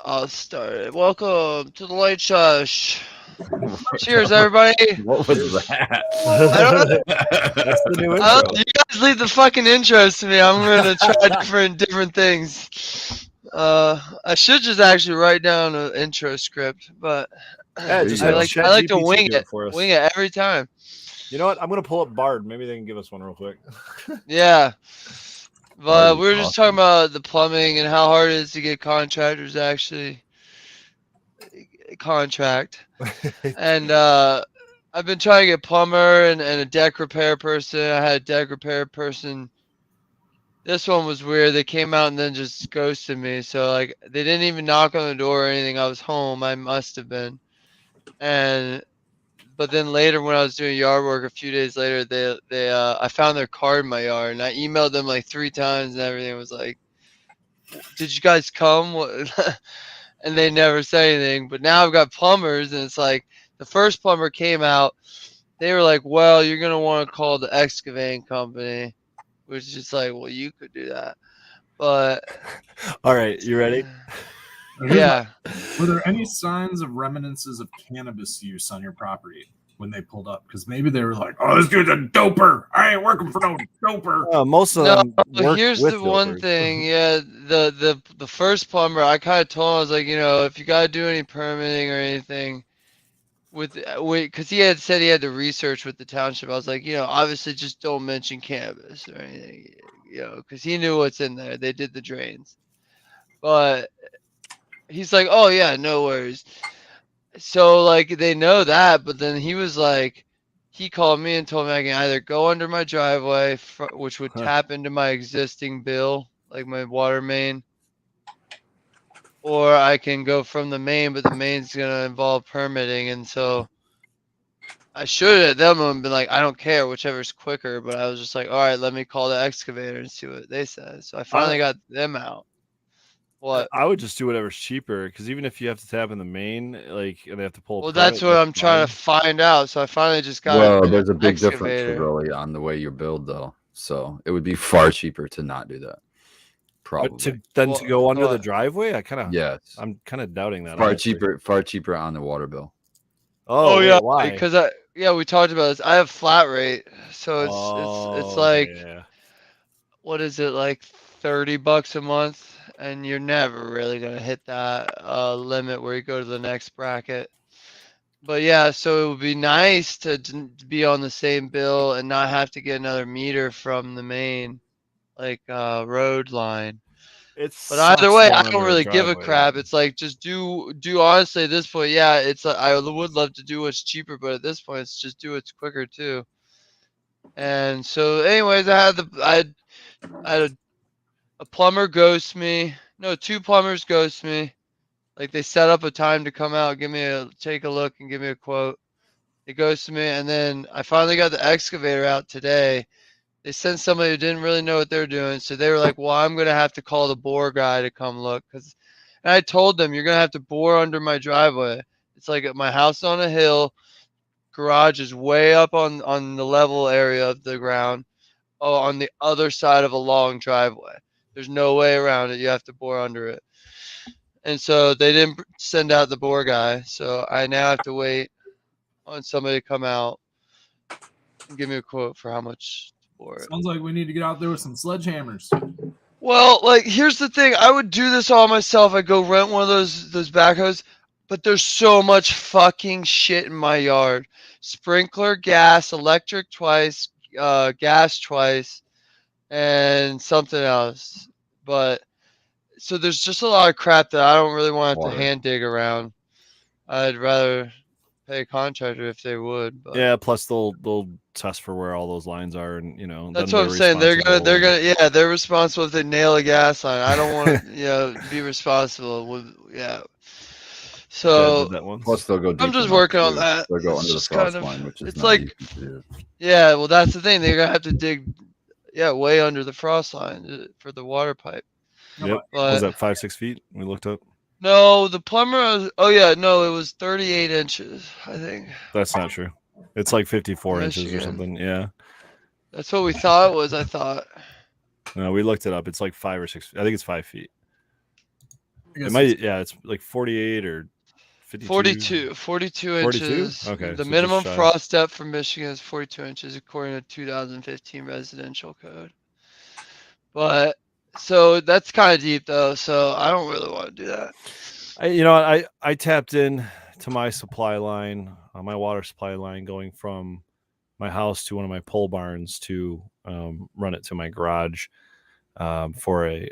I'll start it. Welcome to the Late Sesh. Cheers, everybody. What was that? I don't know. That's the new I intro. don't, you guys leave the fucking intros to me. I'm gonna try different things. I should just actually write down an intro script, but Yeah, just I have like to ChatGPT wing do it. for us. Wing it every time. You know what? I'm gonna pull up Bard. Maybe they can give us one real quick. Yeah. But Bard we were is just awesome. talking about the plumbing and how hard it is to get contractors to actually contract. And I've been trying to get plumber and a deck repair person. I had a deck repair person. This one was weird. They came out and then just ghosted me. So like they didn't even knock on the door or anything. I was home. I must have been. But then later when I was doing yard work a few days later, I found their card in my yard and I emailed them like 3 times and everything. It was like, did you guys come? And they never said anything. But now I've got plumbers and it's like the first plumber came out. They were like, well, you're going to want to call the excavating company, which is just like, well, you could do that. But All right, you ready? yeah. Were there any signs of reminiscences of cannabis use on your property when they pulled up? Because maybe they were like, "Oh, this dude's a doper. I ain't working for no doper." Most of No, them work here's with the one dopers. thing. Yeah, the first plumber, I kind of told him, I was like, if you got to do any permitting or anything because he had said he had to research with the township. I was like, obviously just don't mention cannabis or anything, because he knew what's in there. They did the drains. But he's like, oh yeah, no worries. So like they know that, but then he was like, he called me and told me I can either go under my driveway, which would tap into my existing bill, like my water main, or I can go from the main, but the main's gonna involve permitting, and so I should have them and been like, I don't care, whichever's quicker. But I was just like, all right, let me call the excavator and see what they said. So I finally got them out. What? I would just do whatever's cheaper because even if you have to tap in the main, like, and they have to pull. Well, that's what I'm trying to find out. So I finally just got. Well, there's a big excavator. difference really on the way you build, though. So it would be far cheaper to not do that. Probably. To go under the driveway, yes. I'm kind of doubting that. Far cheaper on the water bill. Oh yeah, why? because we talked about this. I have flat rate, so it's like, what is it, like $30 a month, and you're never really gonna hit that limit where you go to the next bracket. But yeah, so it would be nice to be on the same bill and not have to get another meter from the main, like road line. But either way, I don't really give a crap. It's like, just do honestly at this point. Yeah, it's I would love to do what's cheaper, but at this point, it's just do what's quicker too. And so, anyways, I had a plumber ghost me. No, 2 plumbers ghost me. Like they set up a time to come out, take a look, and give me a quote. They ghosted me, and then I finally got the excavator out today. They sent somebody who didn't really know what they were doing. So they were like, well, I'm going to have to call the bore guy to come look. And I told them, you're going to have to bore under my driveway. It's like my house on a hill. Garage is way up on the level area of the ground. Oh, on the other side of a long driveway. There's no way around it. You have to bore under it. And so they didn't send out the bore guy. So I now have to wait on somebody to come out and give me a quote for how much. Sounds like we need to get out there with some sledgehammers. Well, like, here's the thing. I would do this all myself. I'd go rent one of those backhoes, but there's so much fucking shit in my yard. Sprinkler, gas, electric twice, gas twice, and something else. But so there's just a lot of crap that I don't really want to have to hand dig around. I'd rather pay a contractor if they would. But. Yeah, plus they'll test for where all those lines are, and that's what I'm saying. They're responsible if they nail a gas line. I don't want to be responsible with So plus they'll go. I'm just working on that. They'll go under the frost line, which is it's like, yeah. Well, that's the thing. They're gonna have to dig, way under the frost line for the water pipe. Yep. Was that 5-6 feet? We looked up. No, the plumber. It was 38 inches. I think. That's not true. It's like 54 inches or something. Yeah. That's what we thought it was. I thought. No, we looked it up. It's like 5 or 6. I think it's 5 feet. It might, yeah, it's like 48 or 52. 42 42? inches. Okay, The so minimum just shy. frost depth for Michigan is 42 inches according to 2015 residential code. But so that's kind of deep though, so I don't really want to do that. I tapped in to my supply line, my water supply line, going from my house to one of my pole barns to run it to my garage for a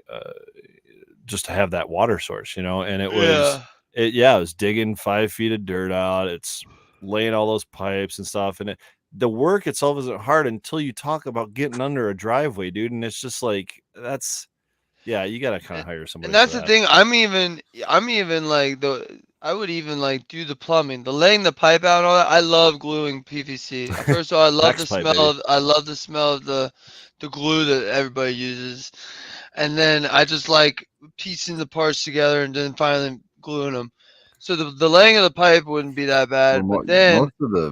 just to have that water source, and it was it was digging 5 feet of dirt out. It's laying all those pipes and stuff, and the work itself isn't hard until you talk about getting under a driveway, dude. And it's just like you gotta kind of hire somebody. And that's for the that. thing. I'm even like I would even like do the plumbing, the laying the pipe out and all that. I love gluing PVC. First of all, I love the Pipe, smell of the glue that everybody uses, and then I just like piecing the parts together and then finally gluing them. So the laying of the pipe wouldn't be that bad, Well, but then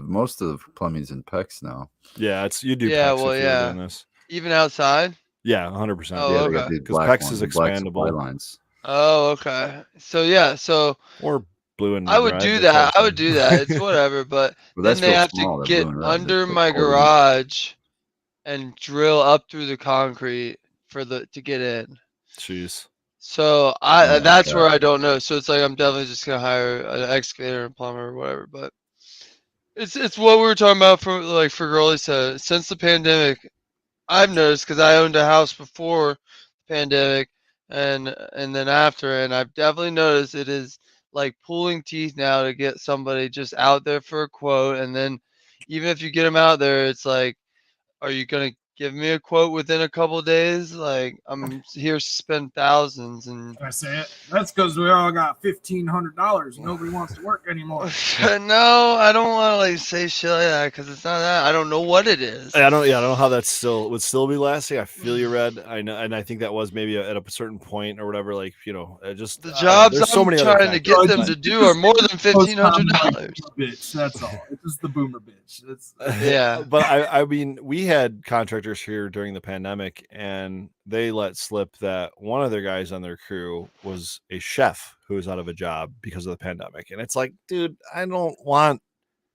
most of the plumbing's in PEX now. Yeah, you do yeah, PEX well, if you're doing this. even outside. Yeah, 100%. Oh, Yeah, they okay. got these Because black PEX is ones, black supply expandable. lines. Oh, okay. So yeah, so Or blue and I would red. do that's that. I would fine. do that. It's whatever. But But then that's they real have small. to That get blue and red. under That's like my 40 garage and drill up through the concrete to get in. Jeez. So Oh, that's where God. I don't know. So it's like I'm definitely just gonna hire an excavator and plumber or whatever. But it's what we were talking about for Girlie said. Since the pandemic, I've noticed because I owned a house before the pandemic and then after, and I've definitely noticed it is like pulling teeth now to get somebody just out there for a quote, and then even if you get them out there, it's like, are you gonna give me a quote within a couple of days? Like I'm here to spend thousands and. Can I say it? That's because we all got $1,500. Nobody wants to work anymore. No, I don't want to like say shit like that because it's not that. I don't know what it is. I don't know how that would still be lasting. I feel you, Red. I know, and I think that was maybe at a certain point or whatever. Like just The jobs there's so I'm many other trying to factors, get them but- to do are more than $1,500. Bitch, that's all. It's just the boomer bitch. That's Yeah. But I mean, we had contractors here during the pandemic, and they let slip that one of their guys on their crew was a chef who was out of a job because of the pandemic. And it's like, dude, I don't want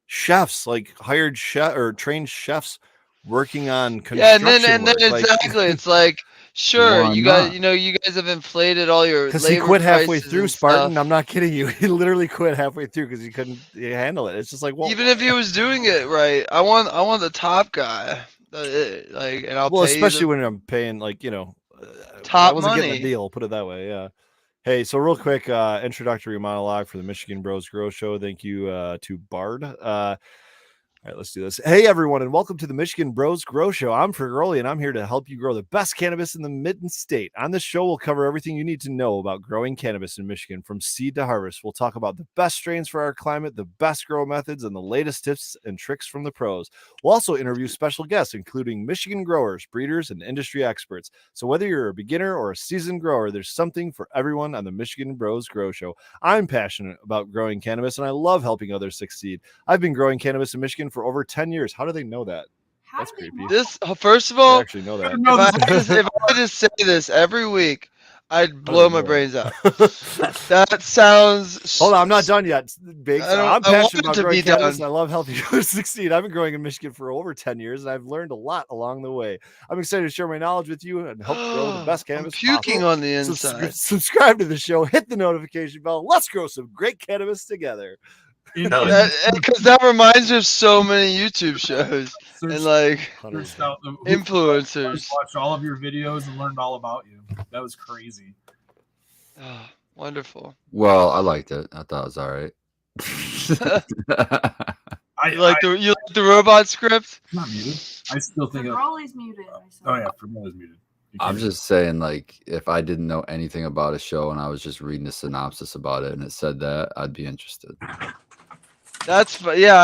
chefs, like hired chef or trained chefs working on construction and then work. exactly, it's like, sure, Why you not? guys have inflated all your Because labor he quit halfway prices through, and Spartan. stuff. I'm not kidding you. He literally quit halfway through because he couldn't handle it. It's just like, well, Even if he was doing it right, I want the top guy. Like, and I'll well, pay especially you when I'm paying I top wasn't getting money. a deal. Put it that way. Yeah. Hey, so real quick, introductory monologue for the Michigan Bros Grow Show. Thank you to Bard. All right, let's do this. Hey, everyone, and welcome to the Michigan Bros Grow Show. I'm Fergoli, and I'm here to help you grow the best cannabis in the Mid-State. On this show, we'll cover everything you need to know about growing cannabis in Michigan from seed to harvest. We'll talk about the best strains for our climate, the best grow methods, and the latest tips and tricks from the pros. We'll also interview special guests, including Michigan growers, breeders, and industry experts. So whether you're a beginner or a seasoned grower, there's something for everyone on the Michigan Bros Grow Show. I'm passionate about growing cannabis, and I love helping others succeed. I've been growing cannabis in Michigan for over 10 years. How do they know that? That's creepy. This first of They all, actually know that. if I just say this every week, I'd blow my brains out. That sounds. Hold on, I'm not done yet, Biggs. I'm passionate about growing cannabis, and I love helping you succeed. I've been growing in Michigan for over 10 years, and I've learned a lot along the way. I'm excited to share my knowledge with you and help grow the best cannabis I'm puking possible. on the inside. Subscribe to the show, hit the notification bell. Let's grow some great cannabis together. Because that reminds me of so many YouTube shows and like influencers. Watched all of your videos and learned all about you. That was crazy. Oh, wonderful. Well, I liked it. I thought it was all right. You like the robot script? Not muted. I still think Rolly's muted. Oh yeah, Fergoli's muted. I'm just saying, like, if I didn't know anything about a show and I was just reading a synopsis about it and it said that, I'd be interested. I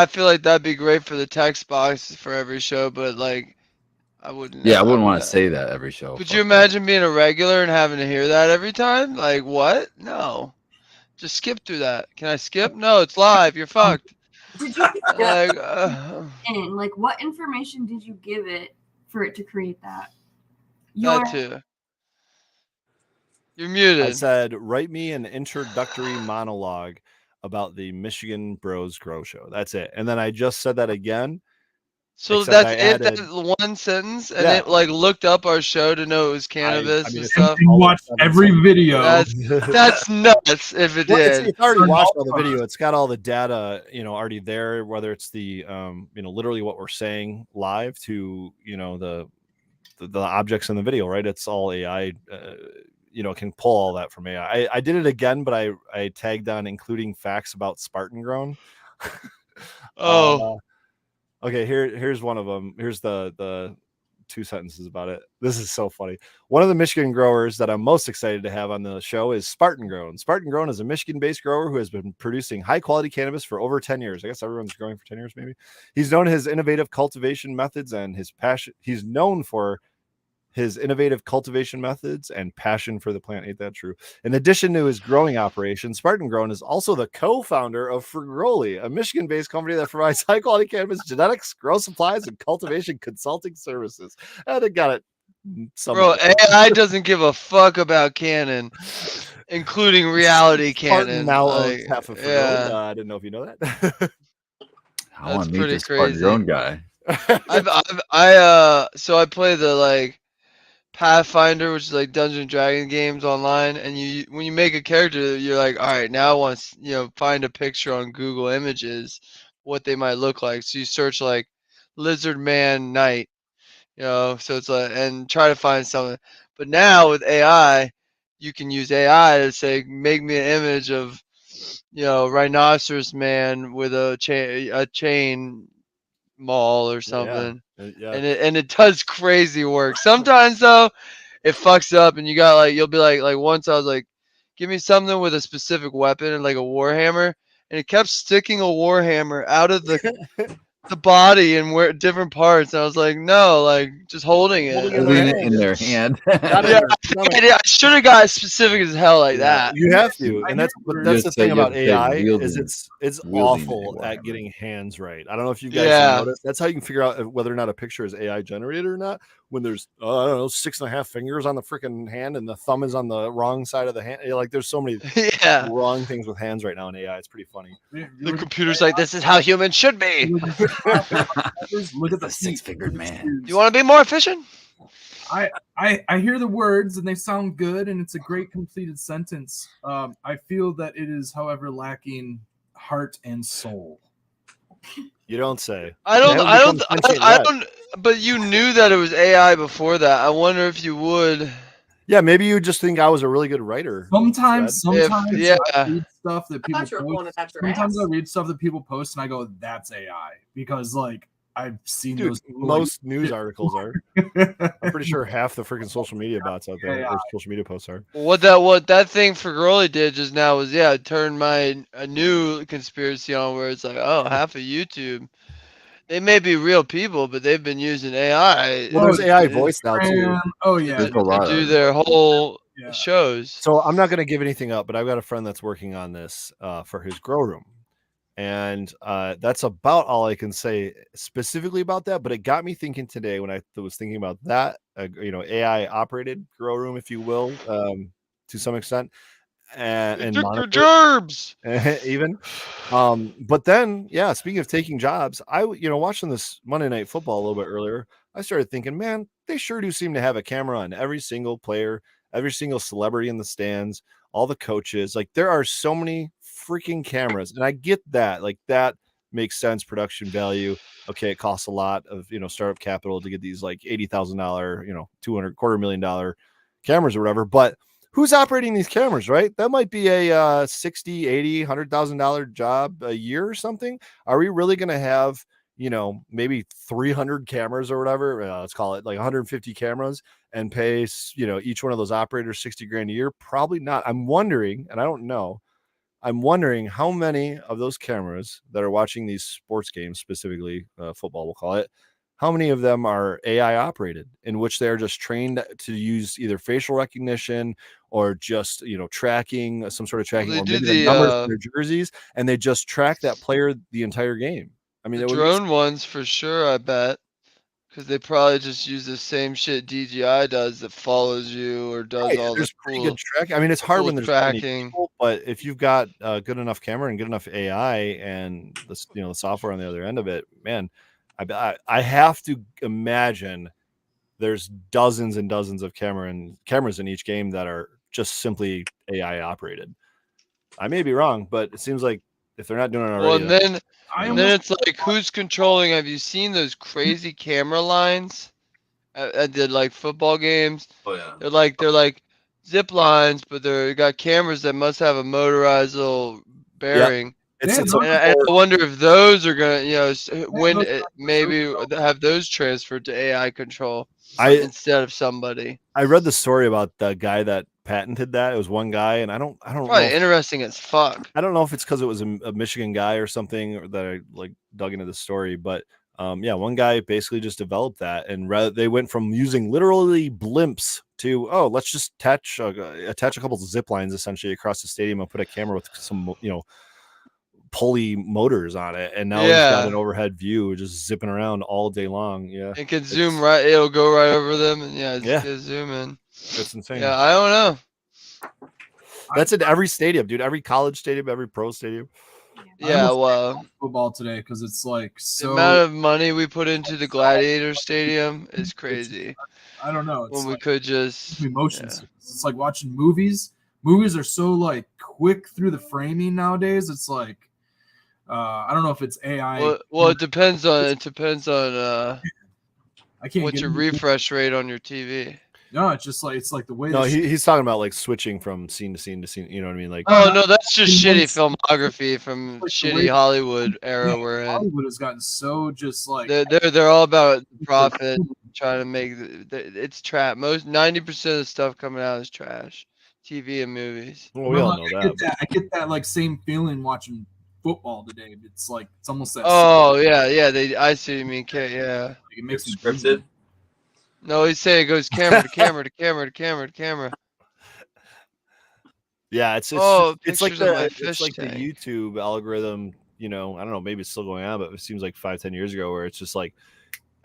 feel like that'd be great for the text box for every show, but like I wouldn't. Yeah, I wouldn't want to say that every show. Could you imagine being a regular and having to hear that every time? Like what? No. Just skip through that. Can I skip? No, it's live. You're fucked. Did you like what information did you give it for it to create that? That too. You're muted. I said, write me an introductory monologue about the Michigan Bros Grow Show. That's it. And then I just said that again. So except that's I it. added, That one sentence, and Yeah. it like looked up our show to know it was cannabis mean, and it's stuff. And watch every video. That's nuts. If it Well, did, it's already watched all the video. It's got all the data, already there. Whether it's the, literally what we're saying live to, the objects in the video, right? It's all AI. Can pull all that from AI. I did it again, but I tagged on including facts about Spartan grown. Oh. Okay, here's one of them. Here's the 2 sentences about it. This is so funny. One of the Michigan growers that I'm most excited to have on the show is Spartan Grown. Spartan Grown is a Michigan-based grower who has been producing high-quality cannabis for over 10 years. I guess everyone's growing for 10 years, maybe. He's known his innovative cultivation methods and his passion. He's known for his innovative cultivation methods and passion for the plant. Ain't that true? In addition to his growing operation, Spartan Grown is also the co-founder of Frugoli, a Michigan-based company that provides high-quality cannabis genetics, grow supplies, and cultivation consulting services. And they got it. Bro, AI doesn't give a fuck about canon, including reality canon. Now like, owns half of Frugoli. yeah. I didn't know if you know that. I want to meet pretty this Spartan Grown guy. So I play the like Pathfinder, which is like Dungeons and Dragon games online, and when you make a character, you're like, all right, now I want find a picture on Google Images, what they might look like. So you search like lizard man knight, so it's like, and try to find something. But now with AI, you can use AI to say, make me an image of, rhinoceros man with a chain mall or something. Yeah. And it does crazy work. Sometimes though, it fucks up, and you'll be like once I was like, give me something with a specific weapon and like a warhammer, and it kept sticking a warhammer out of the body and where different parts. And I was like, no, like just holding it. Holding it in their hand. I should have got specific as hell like that. You have to, and that's the thing about AI wielding, is it's awful at getting hands right. I don't know if you guys noticed. That's how you can figure out whether or not a picture is AI generated or not. When there's I don't know 6.5 fingers on the freaking hand and the thumb is on the wrong side of the hand. Like there's so many wrong things with hands right now in AI. It's pretty funny. The computer's like, this is how humans should be. Look at the 6-fingered man. You want to be more efficient? I hear the words and they sound good, and it's a great completed sentence. I feel that it is, however, lacking heart and soul. You don't say. I don't. But you knew that it was AI before that. I wonder if you would. Yeah, maybe you just think I was a really good writer. Sometimes I read stuff that people post. Sometimes I read stuff that people post, and I go, "That's AI," because like I've seen those. Most news articles are. I'm pretty sure half the freaking social media bots out there, or social media posts are. What that thing for Growly did just now was turn a new conspiracy on, where it's like, oh, half of YouTube, they may be real people, but they've been using AI. Well, there's AI voice now too. Oh yeah, to do their whole shows. So I'm not going to give anything up, but I've got a friend that's working on this for his grow room. And that's about all I can say specifically about that. But it got me thinking today when I was thinking about that, AI operated grow room, if you will, to some extent, and gerbs even. But then, speaking of taking jobs, I watching this Monday Night Football a little bit earlier, I started thinking, man, they sure do seem to have a camera on every single player, every single celebrity in the stands, all the coaches. Like there are so many freaking cameras, and I get that. Like that makes sense, production value. Okay, it costs a lot of startup capital to get these like $80,000, $250,000 cameras or whatever. But who's operating these cameras, right? That might be a $60,000, $80,000, $100,000 job a year or something. Are we really going to have maybe 300 cameras or whatever? Let's call it like 150 cameras and pay each one of those operators $60,000 a year? Probably not. I'm wondering, and I don't know. I'm wondering how many of those cameras that are watching these sports games, specifically football, we'll call it, how many of them are AI operated, in which they're just trained to use either facial recognition or just, tracking, some sort of tracking, or maybe the numbers in their jerseys, and they just track that player the entire game. I mean, the drone ones for sure, I bet. Because they probably just use the same shit DJI does that follows you or does Right, all the there's pretty cool, good track. I mean, it's hard cool when there's so many tracking. people, but if you've got a good enough camera and good enough AI and the software on the other end of it, man, I have to imagine there's dozens and dozens of cameras in each game that are just simply AI operated. I may be wrong, but it seems like if they're not doing it Well, already, and then it's like, who's controlling? Have you seen those crazy camera lines at the like football games? Oh yeah. They're like zip lines, but they got cameras that must have a motorized little bearing. it's And I wonder if those are gonna, maybe have those transferred to AI control instead of somebody. I read the story about the guy that patented that. It was one guy, and I don't Probably know. interesting as fuck. I don't know if it's because it was a Michigan guy or something or that I like dug into the story, but yeah, one guy basically just developed that, and they went from using literally blimps to let's just attach a couple of zip lines essentially across the stadium and put a camera with some pulley motors on it, and now he's got an overhead view just zipping around all day long. Yeah, it can zoom right. It'll go right over them, and just zoom in. That's insane. Yeah, I don't know. That's in every stadium, dude. Every college stadium, every pro stadium. Yeah, well, football today because it's like the amount of money we put into the Gladiator Stadium is crazy. I don't know. It's when we like, could just emotions. It's like watching movies. Movies are so like quick through the framing nowadays. It's like I don't know if it's AI. Well, it depends on I can't what's your refresh rate on your TV. No, it's just like the way. No, he's talking about like switching from scene to scene to scene. You know what I mean? Like, oh no, that's just shitty filmography from shitty Hollywood era we're in. Hollywood has gotten so just like they're all about profit, trying to make it's trap. 90% of the stuff coming out is trash, TV and movies. Well, we all know that. I get that like same feeling watching football today. It's like it's almost that. Oh yeah. I see what you mean. Yeah. Like, it makes me scripted. No, he's saying it goes camera to camera to camera to camera to camera. Yeah, it's like the YouTube algorithm. I don't know, maybe it's still going on, but it seems like 5-10 years ago where it's just like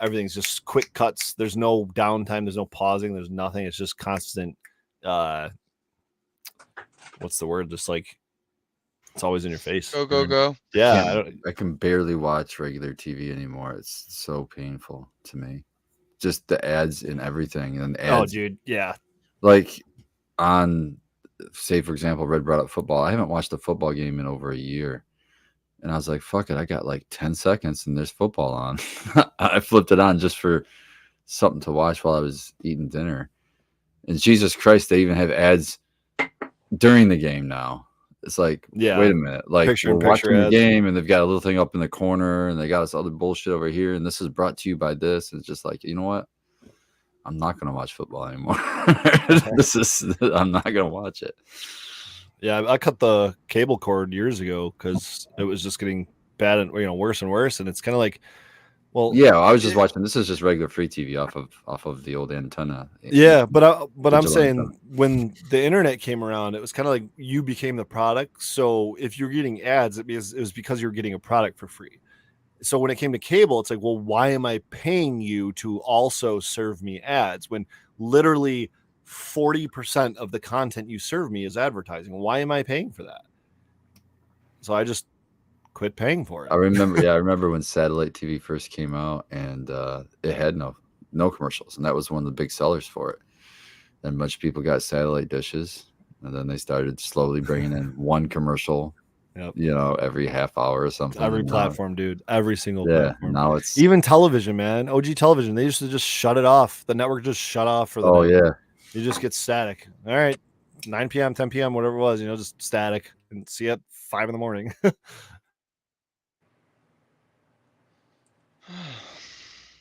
everything's just quick cuts. There's no downtime. There's no pausing. There's nothing. It's just constant. What's the word? Just like it's always in your face. Go. Yeah, I can barely watch regular TV anymore. It's so painful to me. Just the ads and everything, and ads. Oh, dude, yeah. Like on, say for example, Red brought up football. I haven't watched a football game in over a year, and I was like, "Fuck it!" I got like 10 seconds, and there's football on. I flipped it on just for something to watch while I was eating dinner. And Jesus Christ, they even have ads during the game now. It's like, wait a minute, like we're watching the game and they've got a little thing up in the corner and they got this other bullshit over here and this is brought to you by this. It's just like, you know what? I'm not going to watch football anymore. I'm not going to watch it. Yeah, I cut the cable cord years ago because it was just getting bad and worse and worse. And it's kind of like, well, yeah, I was just watching. This is just regular free TV off of the old antenna. Yeah, but I'm saying when the internet came around, it was kind of like you became the product. So if you're getting ads, it was because you're getting a product for free. So when it came to cable, it's like, well, why am I paying you to also serve me ads when literally 40% of the content you serve me is advertising? Why am I paying for that? So I just quit paying for it. I remember when satellite TV first came out and it had no commercials, and that was one of the big sellers for it. And a bunch of people got satellite dishes, and then they started slowly bringing in one commercial, every half hour or something. Every platform, dude. Every single platform. Now it's even television, man. OG television. They used to just shut it off. The network just shut off for the night. Yeah. You just get static. All right. 9 p.m., 10 p.m., whatever it was, just static and see you at 5 a.m.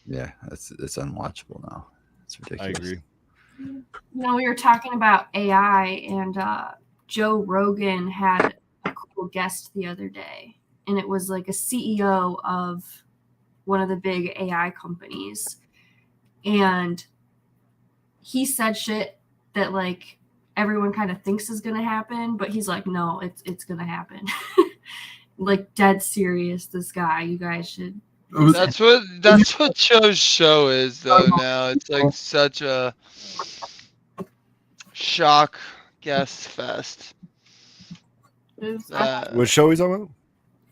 Yeah, it's unwatchable now. It's ridiculous. I agree. We were talking about AI, and Joe Rogan had a cool guest the other day, and it was like a CEO of one of the big AI companies, and he said shit that like everyone kind of thinks is gonna happen, but he's like, no, it's gonna happen. Like dead serious. This guy, you guys should That's what Joe's show is though now. It's like such a shock guest fest. Which show are we talking about?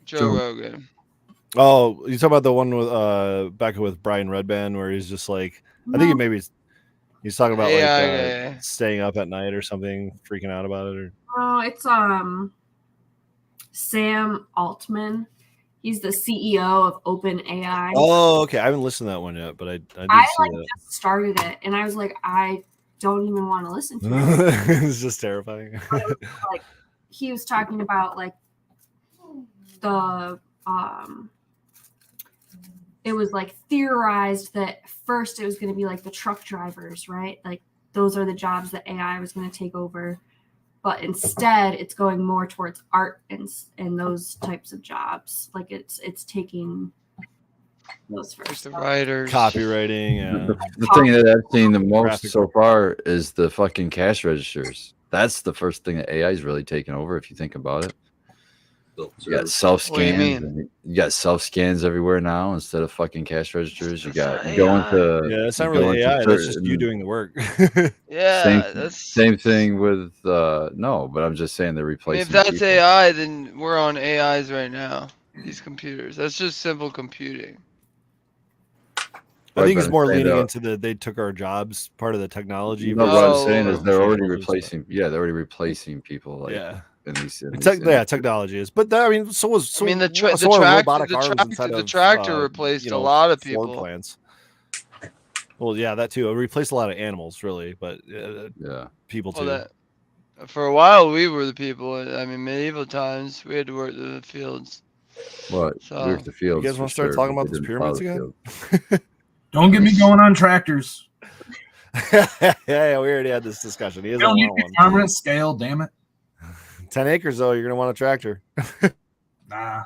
Joe Rogan. Oh, you talking about the one with back with Brian Redband where he's just like I think he's talking about like staying up at night or something, freaking out about it or it's Sam Altman. He's the CEO of OpenAI. Oh, okay. I haven't listened to that one yet, but I did see that. Just started it, and I was like, I don't even want to listen to it. It's just terrifying. Like he was talking about like the it was like theorized that first it was going to be like the truck drivers, right? Like those are the jobs that AI was going to take over. But instead, it's going more towards art and those types of jobs. Like it's taking those first. The writers, copywriting. Yeah. The thing that I've seen the most so far is the fucking cash registers. That's the first thing that AI is really taking over. If you think about it, you got self scans. You got self scans everywhere now instead of fucking cash registers. You got going to it's not really AI. That's just you doing the work. Same thing with no, but I'm just saying they're replacing. If that's people. AI, then we're on AIs right now. These computers. That's just simple computing. I think it's more leaning into they took our jobs part of the technology. No, what I'm saying is they're already replacing. Yeah, they're already replacing people. Like, yeah. Yeah, technology is, but I mean, so was. So, the tractor replaced a lot of people. Floor plants. Well, yeah, that too. It replaced a lot of animals, really, but people too. For a while, we were the people. I mean, medieval times, we had to work the fields. What? So, work the fields. You guys want to start talking about those pyramids again? Don't get me going on tractors. Yeah, we already had this discussion. He don't need a permanent scale, damn it. 10 acres, though, you're going to want a tractor. Nah,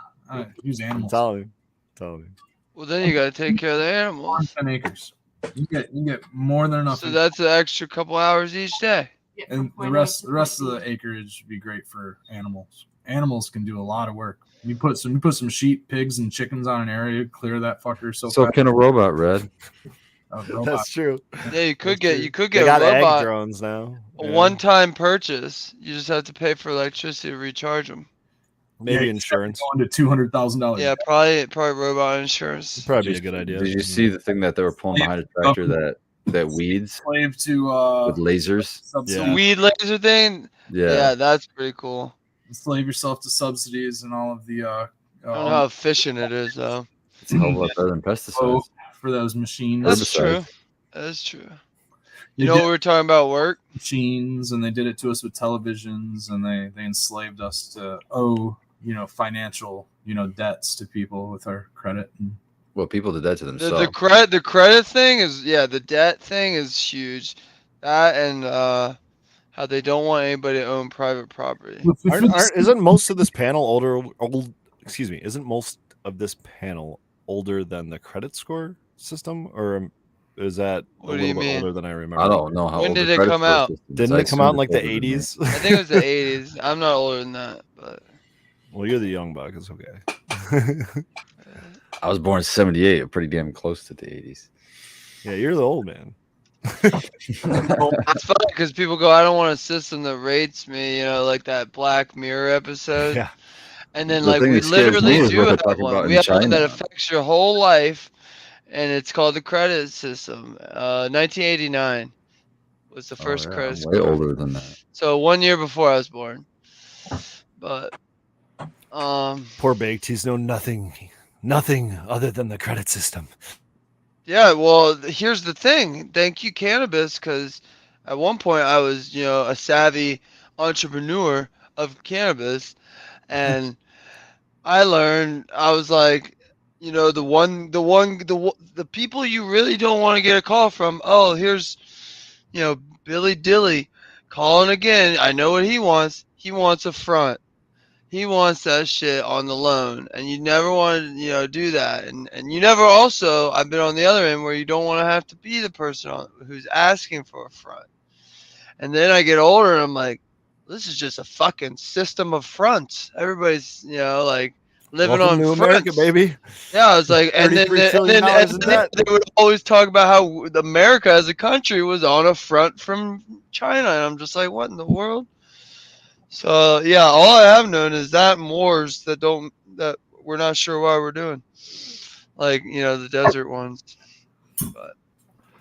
use animals. I'm telling you. Well, then you got to take care of the animals. 10 acres. You get more than enough. So that's an extra couple hours each day. And the rest of the acreage would be great for animals. Animals can do a lot of work. You put some sheep, pigs, and chickens on an area, clear that fucker. So can a robot, Red? That's true. Yeah, you could get they got robot egg drones now. A one-time purchase. You just have to pay for electricity to recharge them. Maybe insurance. Going to $200,000. Yeah, probably robot insurance. It'd probably be a good idea. Did you see the thing that they were pulling behind a tractor that weeds? Slave to with lasers. The weed laser thing. Yeah, that's pretty cool. Enslave yourself to subsidies and all of the. I don't know how efficient it is though. It's a whole lot better than pesticides. For those machines. That's true. That's true. You know, we were talking about work machines, and they did it to us with televisions, and they enslaved us to owe financial debts to people with our credit. Well, people did that to themselves. The credit thing is the debt thing is huge. That and how they don't want anybody to own private property. Isn't most of this panel Isn't most of this panel older than the credit score system, or is that a little bit older than I remember? I don't know how. When did it come out? Didn't it come out in like the 80s? I think it was the 80s. I'm not older than that, but. Well, you're the young buck. It's okay. I was born in '78. Pretty damn close to the 80s. Yeah, you're the old man. It's funny because people go, I don't want a system that rates me, like that Black Mirror episode. Yeah. And then we literally do have one. We have one that affects your whole life, and it's called the credit system. 1989 was the first credit score. Way older than that. So 1 year before I was born. But poor Baked, he's known nothing other than the credit system. Yeah, well, here's the thing. Thank you, cannabis, because at one point I was, a savvy entrepreneur of cannabis, and I learned. I was like, the people you really don't want to get a call from. Oh, here's, Billy Dilly calling again. I know what he wants. He wants a front. He wants that shit on the loan, and you never want to, do that. And you never also, I've been on the other end where you don't want to have to be the person who's asking for a front. And then I get older and I'm like, this is just a fucking system of fronts. Everybody's, living Welcome on to fronts. America, baby. Yeah, I was like, and then $33 trillion in debt. they would always talk about how America as a country was on a front from China, and I'm just like, what in the world? So yeah, all I have known is that wars that we're not sure why we're doing, like the desert ones. But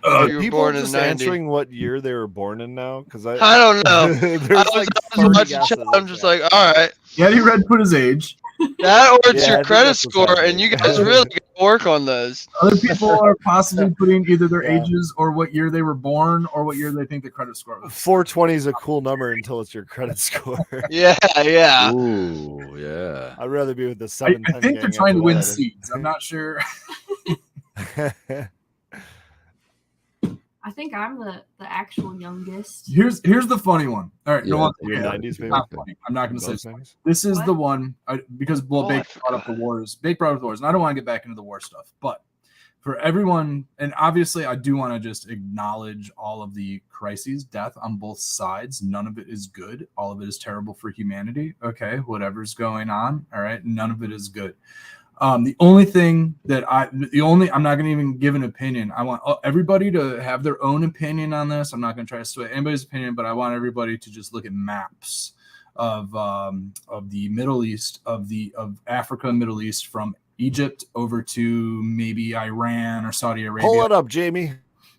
Are if you were people born in just the 90s, answering what year they were born in now? Because I don't know. there's I was like watching 30 chat. guesses I'm in just chat. like, all right, Yeti Red put his age. that or it's Yeah, I your think credit that's what's score, and happening. you guys really got to work on those. Other people are possibly putting either their Yeah. ages or what year they were born or what year they think the credit score was. 420 is a cool number until it's your credit score. Yeah. Ooh, yeah. I'd rather be with the I 710 think they're gang trying to win after seeds. I'm not sure. that. I think I'm the actual youngest. Here's the funny one. All right, Yeah, no, You're okay, 90s, it's baby? not funny. I'm not going to say Those it's funny. things? This is What? the one because I Bake brought up the forgot. wars. Bake brought up the wars, and I don't want to get back into the war stuff, but for everyone, and obviously I do want to just acknowledge all of the crises, death on both sides. None of it is good. All of it is terrible for humanity. Okay, whatever's going on. All right, none of it is good. The only thing that I'm not going to even give an opinion. I want everybody to have their own opinion on this. I'm not going to try to sway anybody's opinion, but I want everybody to just look at maps of the Middle East, of Africa and Middle East, from Egypt over to maybe Iran or Saudi Arabia. Pull it up, Jamie.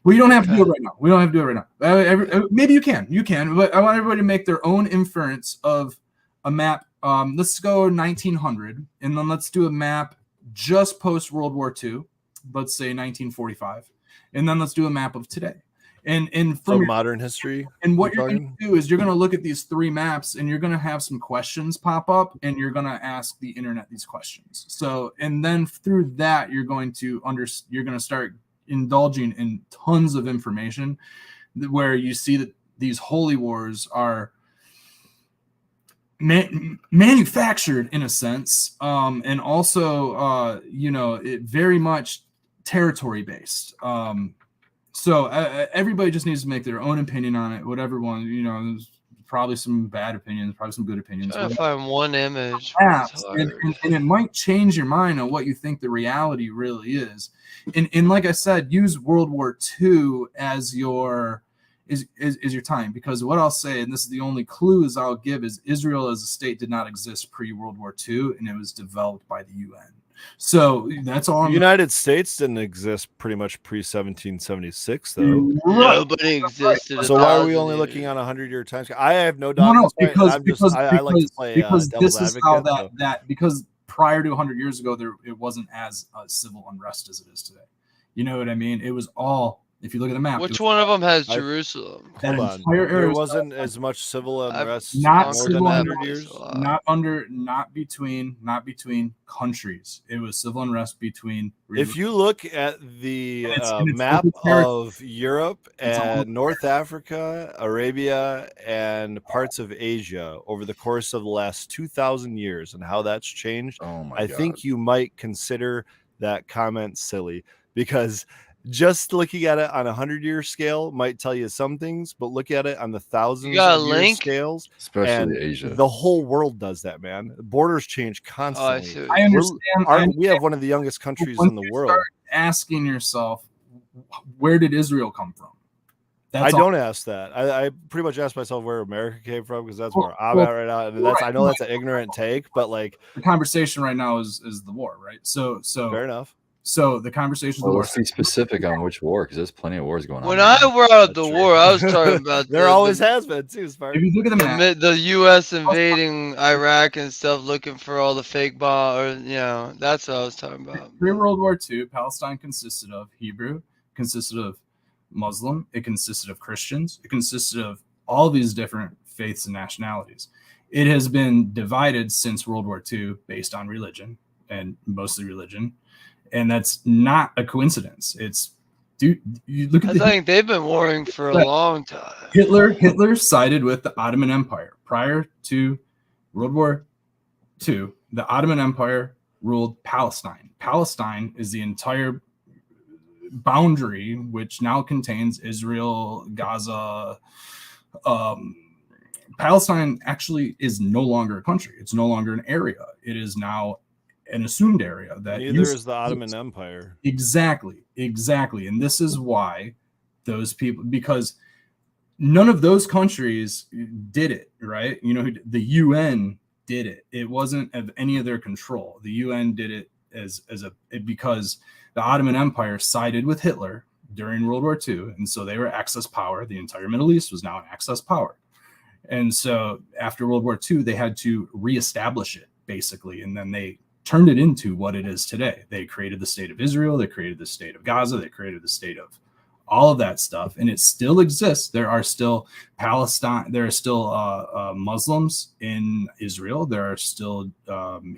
Well, you don't have to do it right now. We don't have to do it right now. Maybe you can, but I want everybody to make their own inference of a map. Let's go 1900, and then let's do a map just post World War II. Let's say 1945, and then let's do a map of today. And from modern history. And what you're going to do is you're going to look at these three maps, and you're going to have some questions pop up, and you're going to ask the internet these questions. So, and then through that, you're going to start indulging in tons of information where you see that these holy wars are manufactured in a sense, and also it very much territory based. So everybody just needs to make their own opinion on it. Whatever one, there's probably some bad opinions, probably some good opinions. Trying to find one image. And it might change your mind on what you think the reality really is. And like I said, use World War II as your time, because what I'll say, and this is the only clues I'll give, is Israel as a state did not exist pre-World War II, and it was developed by the UN. So that's all. The United States didn't exist pretty much pre-1776, though. Nobody existed. So why are we only looking on 100-year time scale? I have no doubt. No, because I like to play because devil's this is advocate, how that because prior to 100 years ago, it wasn't as civil unrest as it is today. You know what I mean? It was all. If you look at the map, which one of them has Jerusalem? Hold on. There wasn't as much civil unrest. Not more civil than 100 years. Not between countries. It was civil unrest between. If you look at the map of Europe and North Africa, Arabia, and parts of Asia over the course of the last 2,000 years and how that's changed, I think you might consider that comment silly, because just looking at it on a 100-year scale might tell you some things, but look at it on the thousands of year scales, especially Asia. The whole world does that, man. Borders change constantly. I understand. We have one of the youngest countries in the world. Start asking yourself, where did Israel come from? I don't ask that. I pretty much ask myself where America came from, because that's where I'm at right now. And I know that's an ignorant take, but like the conversation right now is the war, right? So fair enough. So the conversation. Well, let's be specific on which war, because there's plenty of wars going on. When I brought up the war, I was talking about there always has been too. If you look at the map, the U.S. invading Iraq and stuff, looking for all the fake bomb, or that's what I was talking about. Pre-World War II, Palestine consisted of Hebrew, consisted of Muslim, it consisted of Christians, it consisted of all these different faiths and nationalities. It has been divided since World War II based on religion, and mostly religion. And that's not a coincidence. You look at. I think they've been warring for a long time. Hitler sided with the Ottoman Empire prior to World War II. The Ottoman Empire ruled Palestine. Palestine is the entire boundary, which now contains Israel, Gaza. Palestine actually is no longer a country. It's no longer an area. It is now an assumed area that neither is the Ottoman Empire. Exactly. And this is why those people, because none of those countries did it, right? You know, the UN did it. It wasn't of any of their control. The UN did it because the Ottoman Empire sided with Hitler during World War II, and so they were Axis power. The entire Middle East was now an Axis power, and so after World War II, they had to reestablish it basically, and then they turned it into what it is today. They created the state of Israel, they created the state of Gaza, they created the state of all of that stuff, and it still exists. There are still Palestine. There are still Muslims in Israel. There are still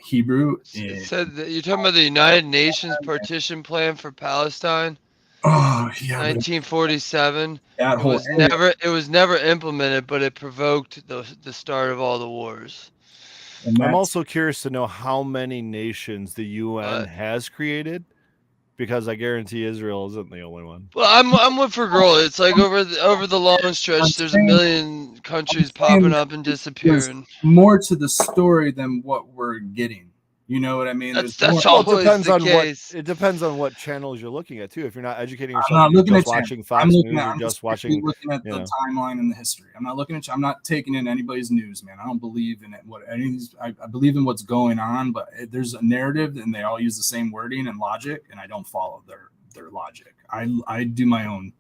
Hebrew. It said that you're talking about the United Nations partition plan for Palestine. Oh yeah, 1947. That It whole was area. never implemented, but it provoked the start of all the wars. I'm also curious to know how many nations the UN has created, because I guarantee Israel isn't the only one. Well, I'm with for girl. It's like over the long stretch, there's a million countries popping up and disappearing. More to the story than what we're getting. You know what I mean? That's always the case. It depends on what channels you're looking at too. If you're not educating I'm yourself, not looking at watching Fox News, you're just watching. Looking at the timeline and the history. I'm not looking at. I'm not taking in anybody's news, man. I don't believe in it. What any of these, I believe in what's going on, but there's a narrative, and they all use the same wording and logic, and I don't follow their logic. I do my own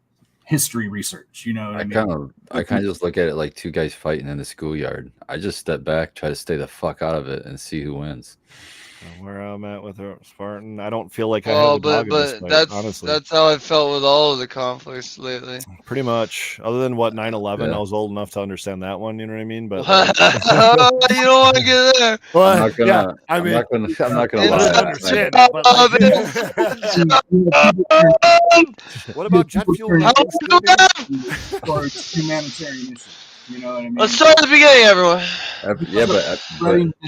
history research. You know what I mean? I kind of just look at it like two guys fighting in the schoolyard. I just step back, try to stay the fuck out of it, and see who wins. Where I'm at with Spartan, I don't feel like I have a dog in this fight, honestly. That's how I felt with all of the conflicts lately. Pretty much, other than 9/11, yeah. I was old enough to understand that one. You know what I mean? But you don't want to get there. Well, I'm not gonna lie. What about jet fuel? Or humanitarian issue. You know what I mean? Let's start at the beginning, everyone.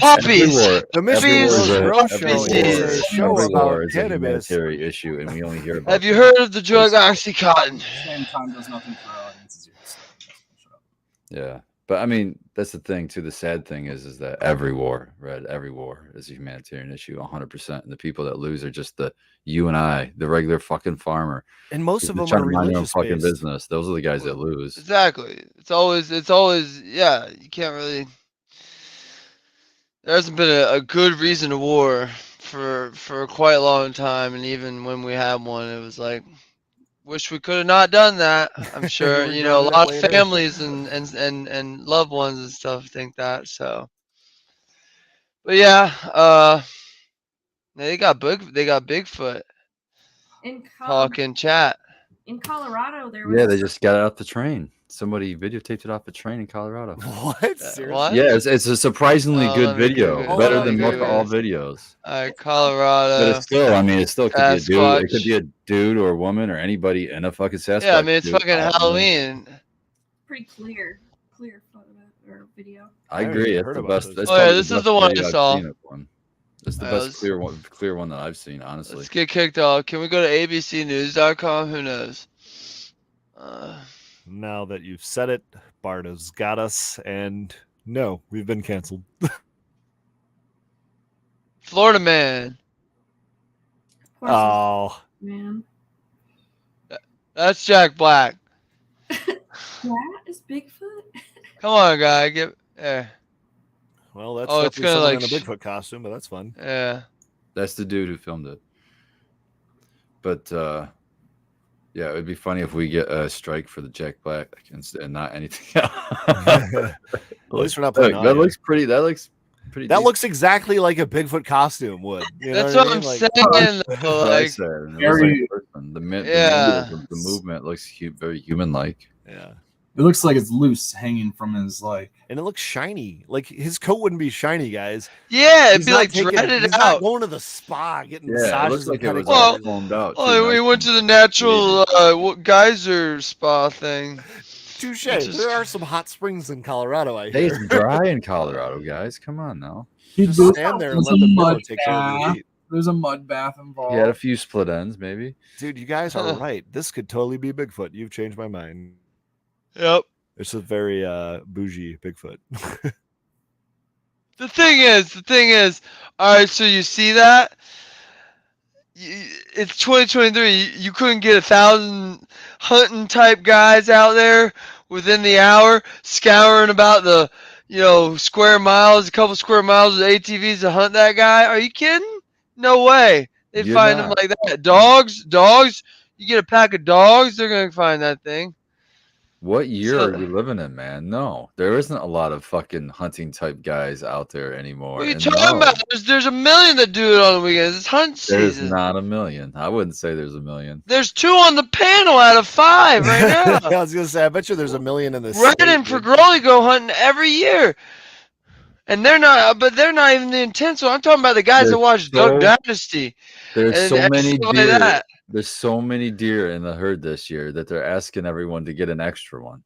Puppies. The Michigan show about cannabis issue, and we only hear about. Have you heard of the drug OxyContin? Same time does nothing for our audiences. Yeah, but I mean, that's the thing too. The sad thing is that every war is a humanitarian issue, 100%. And the people that lose are just you and I, the regular fucking farmer. And most of them are religious fucking business. Those are the guys that lose. Exactly. It's always yeah. You can't really. There hasn't been a good reason to war for quite a long time, and even when we had one, it was like, wish we could have not done that. I'm sure a lot of families and loved ones and stuff think that. So, but yeah, they got Bigfoot. Talk in chat. In Colorado, there was. Yeah, they just got it off the train. Somebody videotaped it off the train in Colorado. What? Seriously? What? Yeah, it's a surprisingly good video. Better than all videos. Colorado. But it still could be a dude. It could be a dude or a woman or anybody in a fucking Sasquatch. Yeah, I mean, it's fucking Halloween. Pretty clear photo or video. I agree. It's the best. This is the one I saw. It's the best clear one that I've seen, honestly. Let's get kicked off. Can we go to abcnews.com? Who knows? Now that you've said it, Bardo's got us, and no, we've been canceled. Florida man. Oh. Man. That's Jack Black. That is Bigfoot? Come on, guy. Get there. Well, that's it's gonna like in a Bigfoot costume, but that's fun. Yeah. That's the dude who filmed it. But yeah, it would be funny if we get a strike for the Jack Black and not anything else. At least we're not playing. That looks pretty. That looks pretty. That looks exactly like a Bigfoot costume would. That's what I'm saying. The movement looks very human-like. Yeah. It looks like it's loose, hanging from his and it looks shiny. Like his coat wouldn't be shiny, guys. Yeah, it'd be like dreaded out. Going to the spa, getting massages. It looks like it was foamed out. Oh, we went to the natural geyser spa thing. Touche. There are some hot springs in Colorado. Hey, it's dry in Colorado, guys. Come on now. Just stand there and let the mud take care of the heat. There's a mud bath involved. He had a few split ends, maybe. Dude, you guys are right. This could totally be Bigfoot. You've changed my mind. Yep. It's a very bougie Bigfoot. The thing is, all right. So you see that? It's 2023. You couldn't get 1,000 hunting type guys out there within the hour, scouring about the, square miles, a couple square miles with ATVs to hunt that guy. Are you kidding? No way. They'd You're find him not. like that. Dogs. You get a pack of dogs, they're gonna find that thing. What year So, are you living in, man? No, there isn't a lot of fucking hunting type guys out there anymore. what are you And talking about? no, There's a million that do it on the weekends. It's hunt there's season. not a million. I wouldn't say there's a million. There's 2 on the panel out of 5 right now. I was gonna say, I bet you there's a million in this Red state. and dude. Pergroli go hunting every year, and they're not even the intense one. I'm talking about the guys that watch Duck Dynasty There's and, so and many stuff like deer. that. There's so many deer in the herd this year that they're asking everyone to get an extra one.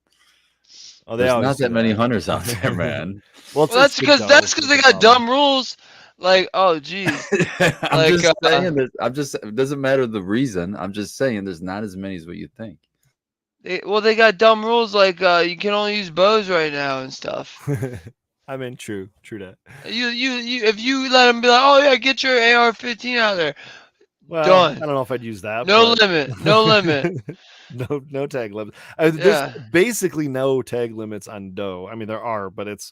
Oh, they There's always not do that many hunters out there, man. Well, That's because they got dumb rules. Like, oh geez, I'm Like, just saying that. It doesn't matter the reason. I'm just saying there's not as many as what you think. they got dumb rules like you can only use bows right now and stuff. I mean, true that. You if you let them be like, oh yeah, get your AR-15 out there. Well, Done. I don't know if I'd use that. No but- limit. No limit. no tag limits. Yeah. There's basically no tag limits on doe. I mean, there are, but it's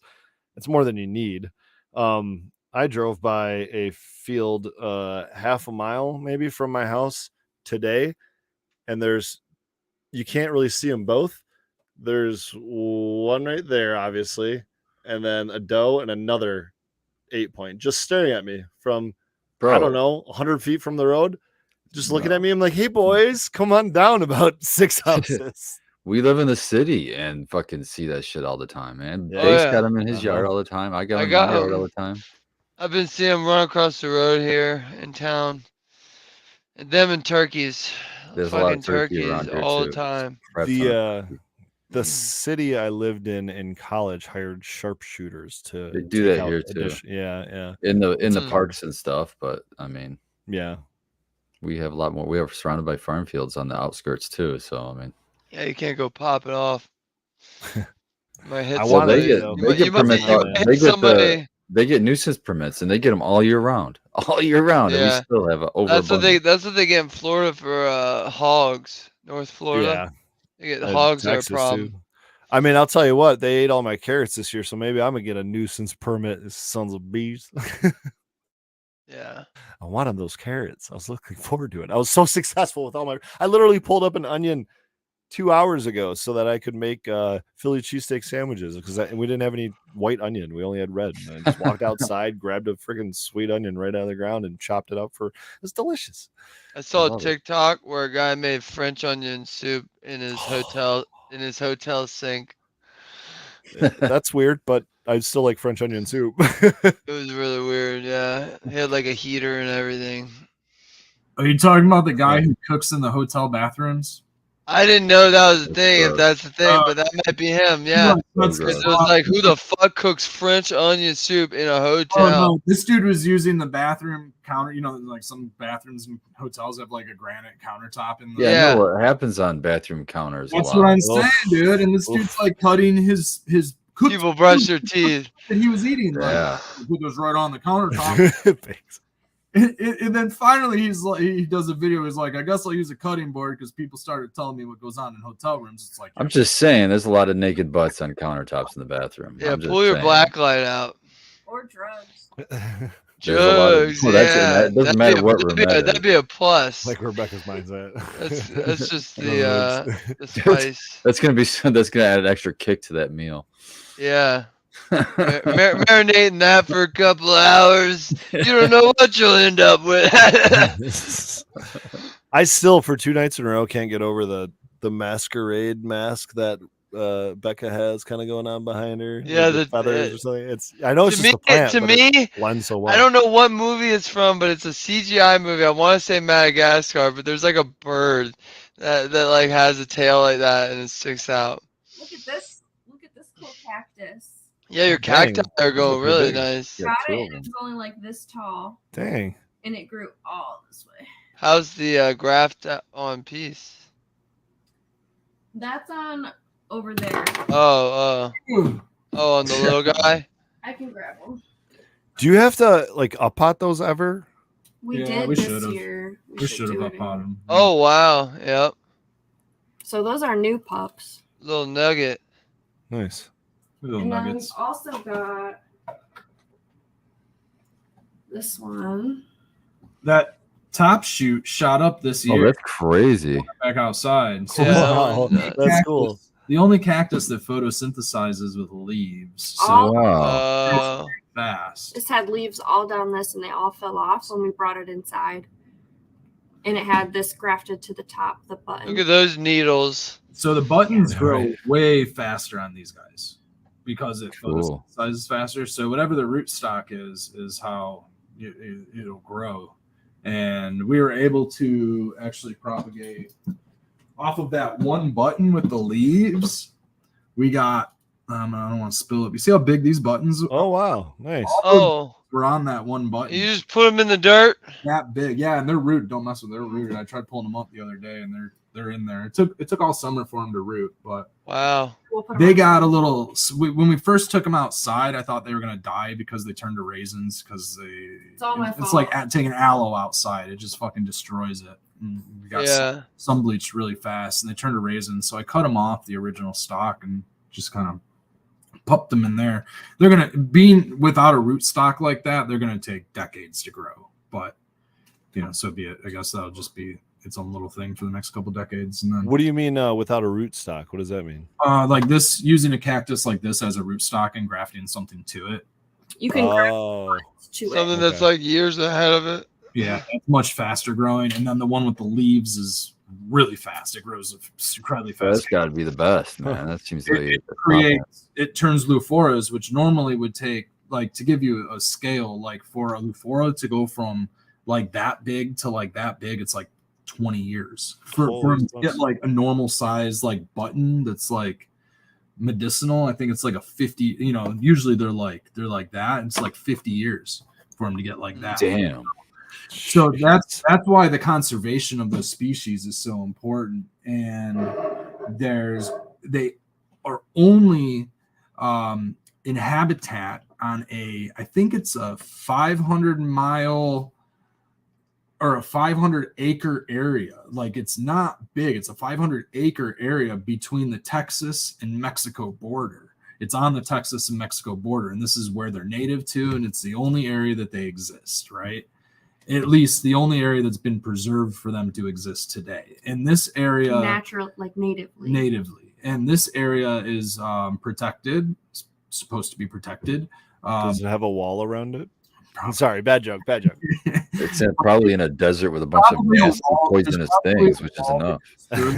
more than you need. I drove by a field half a mile maybe from my house today, and you can't really see them both. There's one right there, obviously, and then a doe and another 8-point just staring at me from, I don't know, 100 feet from the road, just looking at me. I'm like, hey, boys, come on down about 6 houses. We live in the city and fucking see that shit all the time, man. Yeah. Dave's yeah. got him in his yard all the time. I got him in my yard all the time. I've been seeing them run across the road here in town. And them and turkeys. There's a lot Fucking of turkey turkeys around here all too. the time. The city I lived in college hired sharpshooters to They do take that out here too. Yeah. In the Hmm. parks and stuff, but I mean, Yeah. we have a lot more. We are surrounded by farm fields on the outskirts too. So I mean, Yeah, you can't go pop it off. Might hit I well, wanna, they somebody. get permits. They get they get nuisance permits, and they get them all year round. All year round, and we Yeah. still have over. That's what they get in Florida for hogs. North Florida. Yeah. They get And hogs are a Texas, problem. too. I mean, I'll tell you what, they ate all my carrots this year, so maybe I'm gonna get a nuisance permit, sons of bees. Yeah. I wanted those carrots. I was looking forward to it. I was so successful with I literally pulled up an onion 2 hours ago so that I could make Philly cheesesteak sandwiches because we didn't have any white onion. We only had red. And I just walked outside, grabbed a freaking sweet onion right out of the ground and chopped it up it's delicious. I saw a love it. TikTok where a guy made French onion soup in his hotel sink. That's weird, but I still like French onion soup. It was really weird. Yeah, he had like a heater and everything. Are you talking about the guy who cooks in the hotel bathrooms? I didn't know that was a thing. If gross. that's the thing, but that might be him. Yeah. That's gross. It was like, who the fuck cooks French onion soup in a hotel? Oh no, this dude was using the bathroom counter. You know, like some bathrooms and hotels have like a granite countertop in the. Yeah, Yeah. I know what happens on bathroom counters. That's a what lot. I'm saying, dude. And this dude's like cutting his cooked People brush food their teeth. that he was eating. Yeah. Like, put those right on the countertop. Thanks. And then finally, he does a video. He's like, I guess I'll use a cutting board because people started telling me what goes on in hotel rooms. It's like, I'm just saying, there's a lot of naked butts on countertops in the bathroom. Yeah, I'm just pull your saying. black light out. Or drugs. There's a lot of- Drugs. well, that's- Yeah. it doesn't matter what room that That'd is. be a plus. Like Rebecca's mindset. That's just In other the words. spice. That's gonna add an extra kick to that meal. Yeah. Marinating that for a couple of hours. You don't know what you'll end up with. I still, for 2 nights in a row, can't get over the masquerade mask that Becca has kind of going on behind her. Yeah, with the feathers or something. I know it's just a plant, to but me, it blends so well. I don't know what movie it's from, but it's a CGI movie. I want to say Madagascar, but there's like a bird that like has a tail like that and it sticks out. Look at this. Look at this cool cactus. Yeah, your Dang, cacti are those going look really really big. nice. Yeah, Got two it, of and it them. was only like this tall, Dang. and it grew all this way. How's the graft on piece? That's on over there. Oh, on the little guy. I can grab them. Do you have to like up-pot those ever? We Yeah, did we this should've. year. We should have do up it. on them. Oh wow, yep. So those are new pups. Little nugget. Nice. Little And then we've nuggets. also got this one. That top shoot shot up this Oh, year. that's crazy. Back outside. So Yeah, Wow, that that's cactus- cool. The only cactus that photosynthesizes with leaves. So All- Wow. fast. This had leaves all down this, and they all fell off when we brought it inside. And it had this grafted to the top, the button. look at those needles. So the buttons Yeah, grow right. way faster on these guys because it Cool. photosynthesizes faster. So whatever the rootstock is how it'll grow. And we were able to actually propagate off of that one button with the leaves. We got, I don't want to spill it. You see how big these buttons Oh wow, nice. Oh, were on that one button? you just put them in the dirt. That big, yeah, and they're rooted. Don't mess with their rooted. I tried pulling them up the other day, and they're in there. It took all summer for them to root, but Wow. We'll put 'em they on- got a little. When we first took them outside, I thought they were gonna die because they turned to raisins. Because It's all my it's fault. like taking aloe outside; it just fucking destroys it. And we got Yeah. some bleached really fast, and they turned to raisins. So I cut them off the original stock and just kind of pumped them in there. They're gonna being without a root stock like that. They're gonna take decades to grow, but so be it. I guess that'll just be its own little thing for the next couple decades. And then What do you mean without a root stock? What does that mean? like this, using a cactus like this as a root stock and grafting something to it. You can graft Oh, to Something it. that's Okay. like years ahead of it. Yeah, it's much faster growing. And then the one with the leaves is really fast. It grows incredibly That's fast. got to be the best, man. That seems like It turns Luphoras, which normally would take, like, to give you a scale, like for a Luphora to go from like that big to like that big, it's like 20 years for Holy him to get smokes. like a normal size like button that's like medicinal. I think it's like a 50, usually they're like that. It's like 50 years for him to get like that. damn. So that's why the conservation of those species is so important. And they are only in habitat on I think it's a 500-mile or a 500-acre area. Like, it's not big. It's a 500-acre area between the Texas and Mexico border. It's on the Texas and Mexico border, and this is where they're native to, and it's the only area that they exist, right? At least the only area that's been preserved for them to exist today. In this area, Natural, like natively. natively, and this area is protected, supposed to be protected. Does it have a wall around it? Sorry, bad joke. It's probably in a desert with a bunch of Probably a nasty wall. poisonous There's probably things, a which is wall. enough.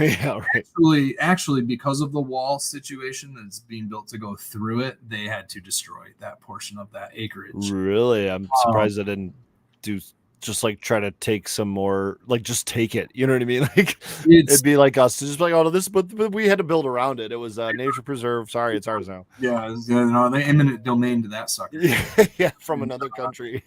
Yeah, right. Actually, because of the wall situation that's being built to go through it, they had to destroy that portion of that acreage. Really, I'm surprised I didn't do just like try to take some more, like just take it. You know what I mean? Like it'd be like us to just be like, oh, this, but we had to build around it. It was nature preserve. Sorry, it's ours now. Yeah, they eminent domain to that sucker. Yeah, from another country.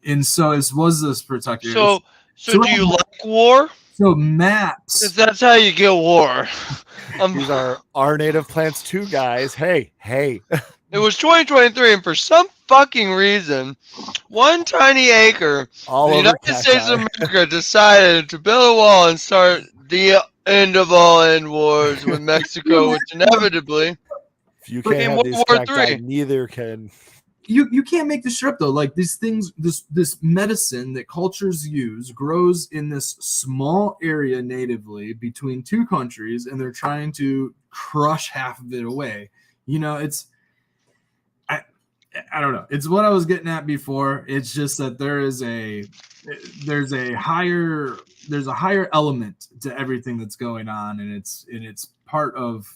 And so it was this protected. So do you like war? So maps. 'Cause that's how you get war. These are our native plants too, guys. Hey. It was 2023, and for some fucking reason, one tiny acre, All the over United States of cacti. America decided to build a wall and start the end of all end wars with Mexico, which inevitably If you in can't have World these War cacti, III. neither can. You can't make this shit up though. Like, these things, this medicine that cultures use grows in this small area natively between two countries, and they're trying to crush half of it away. It's I don't know. It's what I was getting at before. It's just that there's a higher element to everything that's going on, and it's part of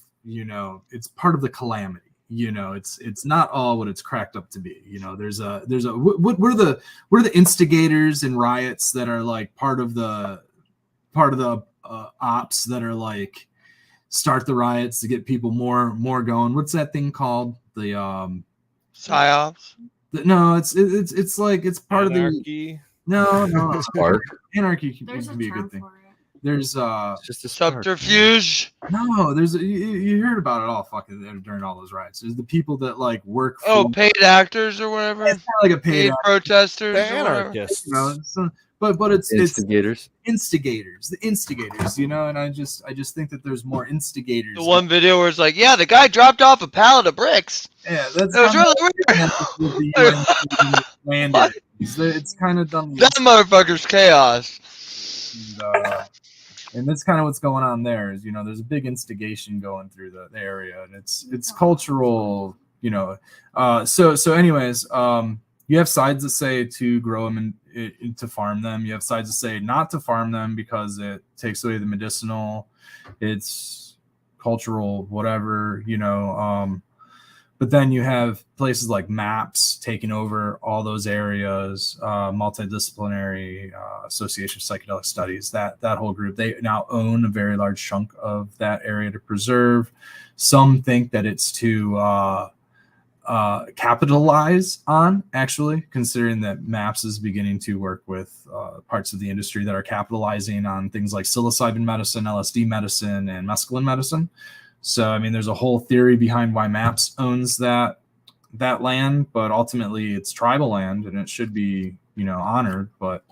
it's part of the calamity. It's not all what it's cracked up to be. There's a what are the instigators and riots that are like part of the ops that are like start the riots to get people more going. What's that thing called? The psyops. no, it's like it's part Anarchy. of the no Spark. anarchy There's can a be a term good thing. for it. there's It's just a start. subterfuge. no, there's you heard about it all fucking during all those riots. There's the people that like work for Paid actors or whatever. it's kind of like a paid protesters The or whatever. anarchists. you know, but it's Instigators. the instigators, you know, and I just think that there's more instigators. The one video where it's like, yeah, the guy dropped off a pallet of bricks. Yeah, that's It was kinda really with weird. the UN land. It's kind of done. That motherfucker's chaos. And that's kind of what's going on there. Is there's a big instigation going through the area, and it's cultural. So anyways, you have sides that say to grow them and to farm them. You have sides that say not to farm them because it takes away the medicinal. It's cultural, whatever. But then you have places like MAPS taking over all those areas, Multidisciplinary Association of Psychedelic Studies, that whole group. They now own a very large chunk of that area to preserve. Some think that it's to capitalize on, actually, considering that MAPS is beginning to work with parts of the industry that are capitalizing on things like psilocybin medicine, LSD medicine, and mescaline medicine. So, I mean, there's a whole theory behind why MAPS owns that land, but ultimately it's tribal land and it should be, honored. But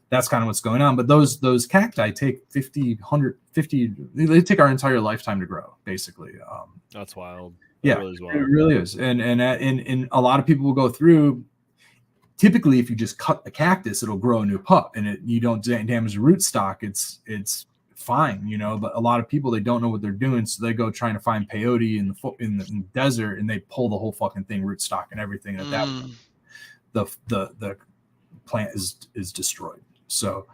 that's kind of what's going on. But those cacti take 50, 150, they take our entire lifetime to grow, basically. That's wild. Yeah, it really is. And a lot of people will go through. Typically, if you just cut the cactus, it'll grow a new pup, and you don't damage the rootstock. It's fine, but a lot of people, they don't know what they're doing, so they go trying to find peyote in the desert, and they pull the whole fucking thing, rootstock and everything. At that point, the plant is destroyed. So,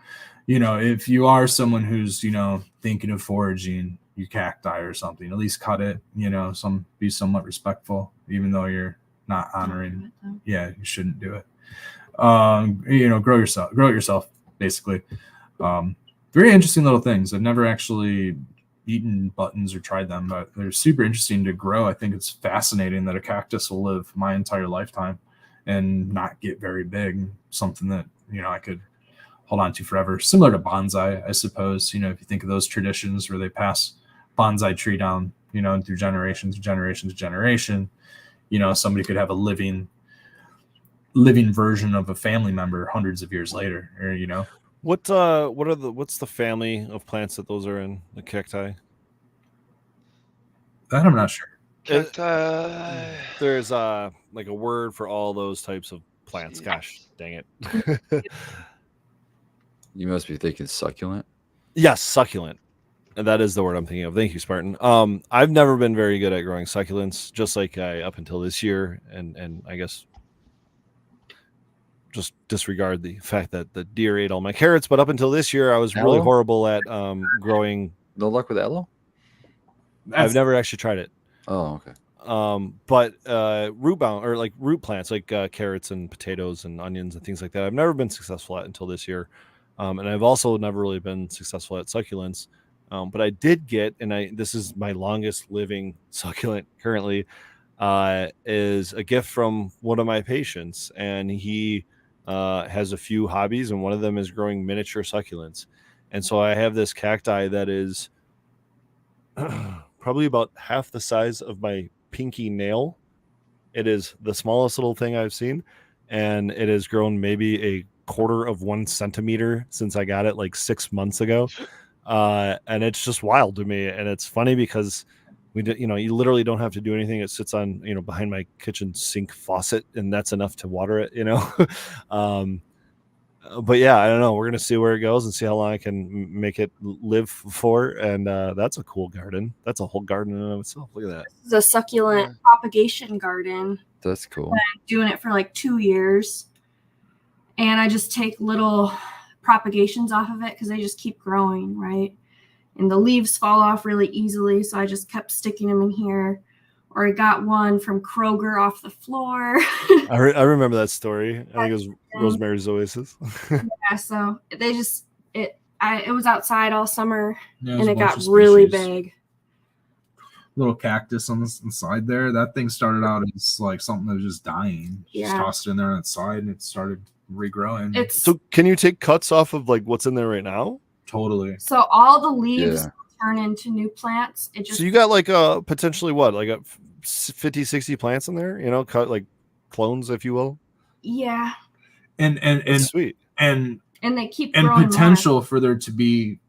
if you are someone who's thinking of foraging your cacti or something, at least cut it. Be somewhat respectful, even though you're not honoring. Yeah, you shouldn't do it. Grow it yourself, basically. Very interesting little things. I've never actually eaten buttons or tried them, but they're super interesting to grow. I think it's fascinating that a cactus will live my entire lifetime and not get very big. Something that, I could hold on to forever. Similar to bonsai, I suppose. If you think of those traditions where they pass bonsai tree down, through generation to generation to generation, somebody could have a living version of a family member hundreds of years later, or, what's the family of plants that those are in, the cacti? That I'm not sure. Cacti. There's like a word for all those types of plants. Gosh dang it. You must be thinking succulent. Yes, succulent. And that is the word I'm thinking of. Thank you, Spartan. I've never been very good at growing succulents, just like up until this year, and I guess just disregard the fact that the deer ate all my carrots. But up until this year, I was really horrible at growing. No luck with aloe? I've never actually tried it. Oh, okay. But root plants like carrots and potatoes and onions and things like that, I've never been successful at until this year. And I've also never really been successful at succulents. But I did get, and this is my longest living succulent currently, is a gift from one of my patients, and he has a few hobbies, and one of them is growing miniature succulents. And so I have this cacti that is probably about half the size of my pinky nail. It is the smallest little thing I've seen, and it has grown maybe a quarter of 1 centimeter since I got it like 6 months ago. And it's just wild to me. And it's funny because you literally don't have to do anything. It sits on, behind my kitchen sink faucet, and that's enough to water it, But yeah, I don't know. We're going to see where it goes and see how long I can make it live for. And that's a cool garden. That's a whole garden in and of itself. Look at that. This is a succulent propagation garden. That's cool. I'm doing it for like 2 years. And I just take little propagations off of it because they just keep growing, right? And the leaves fall off really easily. So I just kept sticking them in here. Or I got one from Kroger off the floor. I remember that story. I think it was Rosemary's Oasis. Yeah, so it was outside all summer, Yeah, and it got really big. Little cactus on the side there. That thing started out as like something that was just dying. Yeah. Just tossed it in there on its side, and it started regrowing. So can you take cuts off of like what's in there right now? Totally. So all the leaves turn into new plants. So you got like potentially what, like a 50, 60 plants in there, you know, cut like clones, if you will. Yeah. And sweet. And they keep and growing potential more. for there to be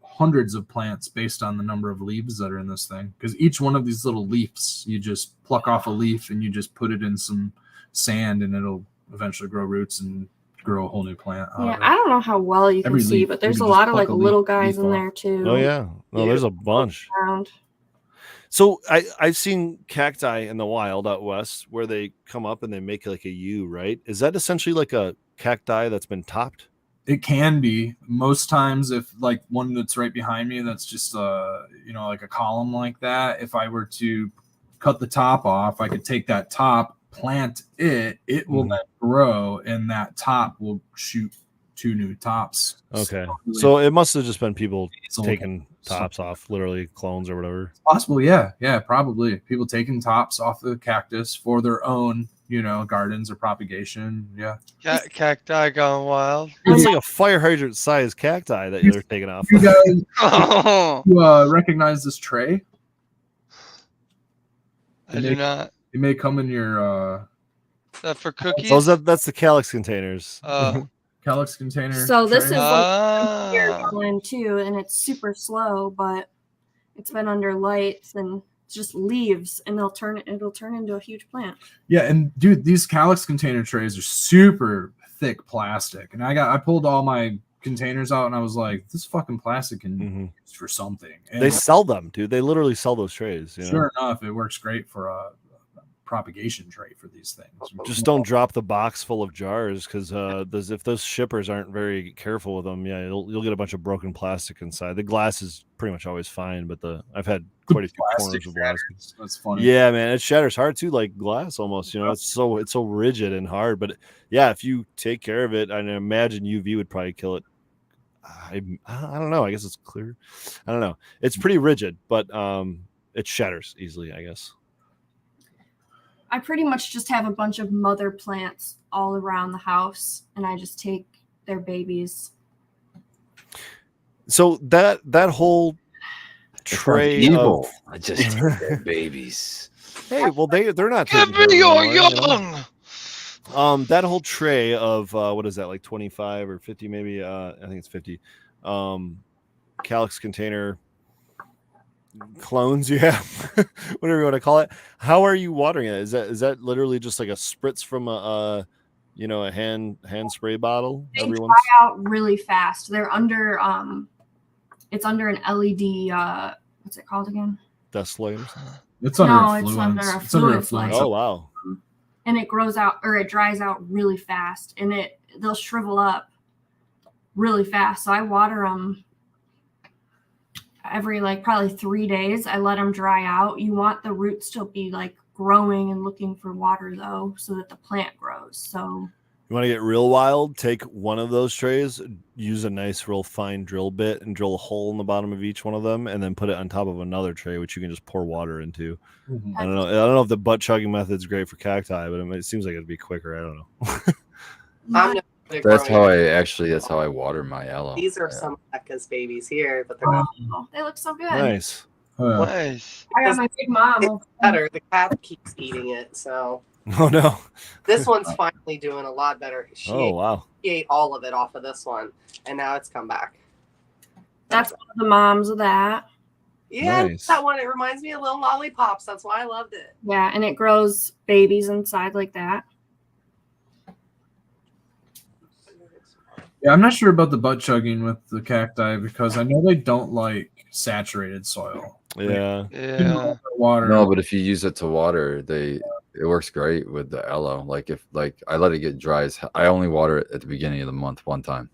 hundreds of plants based on the number of leaves that are in this thing. Because each one of these little leaves, you just pluck off a leaf and you just put it in some sand and it'll eventually grow roots and grow a whole new plant. Yeah, I don't know how well you can see, but there's a lot of like little guys in there too. Oh yeah, no, there's a bunch. So I've seen cacti in the wild out west where they come up and they make like a U, right? Is that essentially like a cacti that's been topped? It can be. Most times, if like one that's right behind me, that's just like a column like that. If I were to cut the top off, I could take that top, plant it. It will then grow, and that top will shoot 2 new tops. Okay, so it must have just been people taking tops off, literally clones or whatever. It's possible, yeah, probably people taking tops off the cactus for their own, gardens or propagation. Yeah, cacti gone wild. It's like a fire hydrant sized cacti that they're taking off. You guys recognize this tray? I do not. It may come in your. Is that for cookies? Oh, that's the calyx containers. Calyx container. So this is like here too, and it's super slow, but it's been under lights and it's just leaves, and it'll turn into a huge plant. Yeah, and dude, these calyx container trays are super thick plastic, and I pulled all my containers out, and I was like, this fucking plastic can be used for something. And they sell them, dude. They literally sell those trays. Sure enough, it works great for a propagation tray for these things. Just don't drop the box full of jars, because if those shippers aren't very careful with them, you'll get a bunch of broken plastic inside. The glass is pretty much always fine, but I've had quite a few corners of glass. That's funny. Yeah, man, it shatters hard too, like glass almost. It's so rigid and hard. But yeah, if you take care of it, I imagine UV would probably kill it. I don't know. I guess it's clear. I don't know. It's pretty rigid, but it shatters easily, I guess. I pretty much just have a bunch of mother plants all around the house, and I just take their babies. So that whole tray evil. I just take their babies. Hey, well they're not. Give me your young. That whole tray of what is that, like 25 or 50 maybe? I think it's 50. Calyx container clones you have, whatever you want to call it. How are you watering it? Is that literally just like a spritz from a hand spray bottle? They dry out really fast. They're under it's under an LED what's it called again? Dust light. It's under a fluence. Oh wow. And it grows out, or it dries out really fast, and they'll shrivel up really fast. So I water them every probably 3 days. I let them dry out. You want the roots to be growing and looking for water though, so that the plant grows. So you want to get real wild, take one of those trays, use a nice real fine drill bit and drill a hole in the bottom of each one of them, and then put it on top of another tray, which you can just pour water into. I don't know if the butt chugging method is great for cacti, but it seems like it'd be quicker. I don't know. That's how I water my aloe. These are some Becca's babies here, but they're they look so good. Nice. Nice. I got my big mom. It's better. The cat keeps eating it, so. Oh no. This one's finally doing a lot better. She ate all of it off of this one, and now it's come back. That's one of the moms of that. Yeah, nice. That one, it reminds me of little lollipops. That's why I loved it. Yeah, and it grows babies inside like that. Yeah, I'm not sure about the butt chugging with the cacti, because I know they don't like saturated soil. Yeah. Water. No, but if you use it to water, it works great with the aloe. If I let it get dry, I only water it at the beginning of the month one time.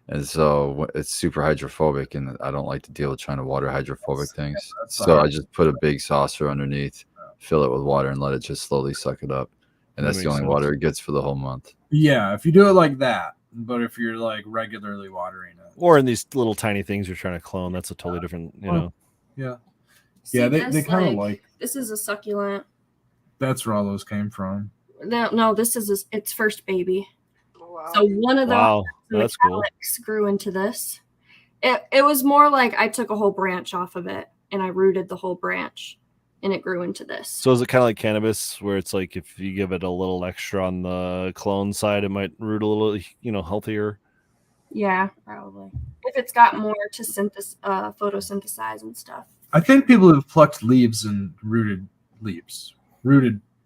And so it's super hydrophobic, and I don't like to deal with trying to water hydrophobic things. So I just put a big saucer underneath, fill it with water, and let it just slowly suck it up. And that's the only water it gets for the whole month. Yeah, if you do it like that. But if you're regularly watering it, or in these little tiny things you're trying to clone, that's a totally different, Yeah. See, yeah, they kind of this is a succulent. That's where all those came from. No, this is its first baby. Wow. So one of those that's cool. grew into this, It was more like I took a whole branch off of it and I rooted the whole branch and it grew into this. So is it kind of like cannabis where it's like if you give it a little extra on the clone side, it might root a little, healthier? Yeah, probably. If it's got more to photosynthesize and stuff. I think people have plucked leaves and rooted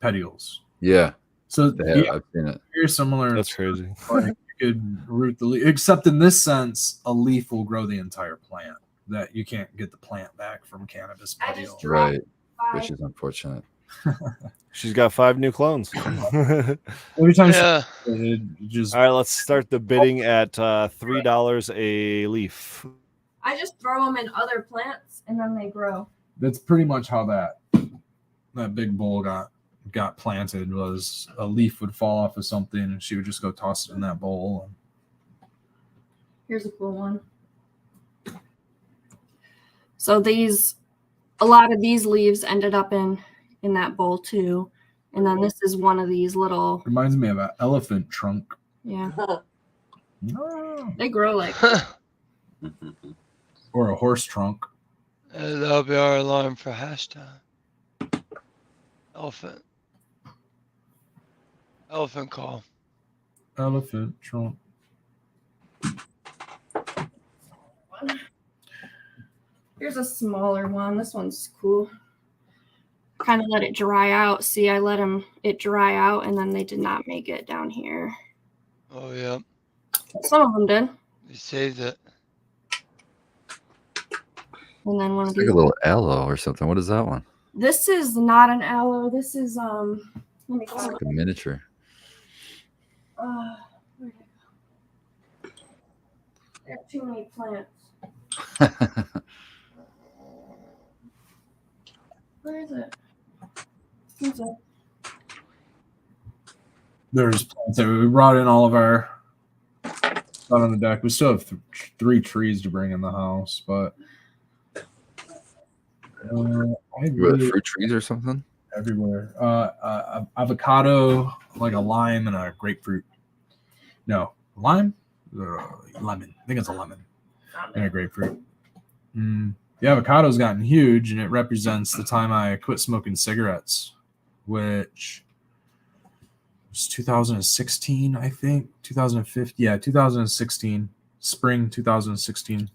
petioles. Yeah. So I've seen it. Very similar. That's crazy. You could root the leaf, except in this sense, a leaf will grow the entire plant. That you can't get the plant back from cannabis petioles. Right. Which is unfortunate. She's got 5 new clones. Every time all right, let's start the bidding at $3 a leaf. I just throw them in other plants and then they grow. That's pretty much how that big bowl got planted. Was a leaf would fall off of something and she would just go toss it in that bowl. Here's a cool one. So a lot of these leaves ended up in that bowl too. And then this is one of these little. Reminds me of an elephant trunk. Yeah. Oh. They grow like. Or a horse trunk. That'll be our alarm for hashtag. Elephant call. Elephant trunk. Here's a smaller one. This one's cool. Kind of let it dry out. See, I let it dry out, and then they did not make it down here. Oh, yeah. Some of them did. You saved it. And then one it's of these. Like a little aloe or something. What is that one? This is not an aloe. This is let me It's like a miniature. I have too many plants. Where is it? Where's it? There's plants that we brought in all of our stuff on the deck. We still have 3 trees to bring in the house, but fruit trees or something? Everywhere. Avocado, like a lime, and a grapefruit. No, lime? Lemon. I think it's a lemon and a grapefruit. The avocado's gotten huge, and it represents the time I quit smoking cigarettes, which was 2016, I think. 2015. Yeah, 2016. Spring 2016.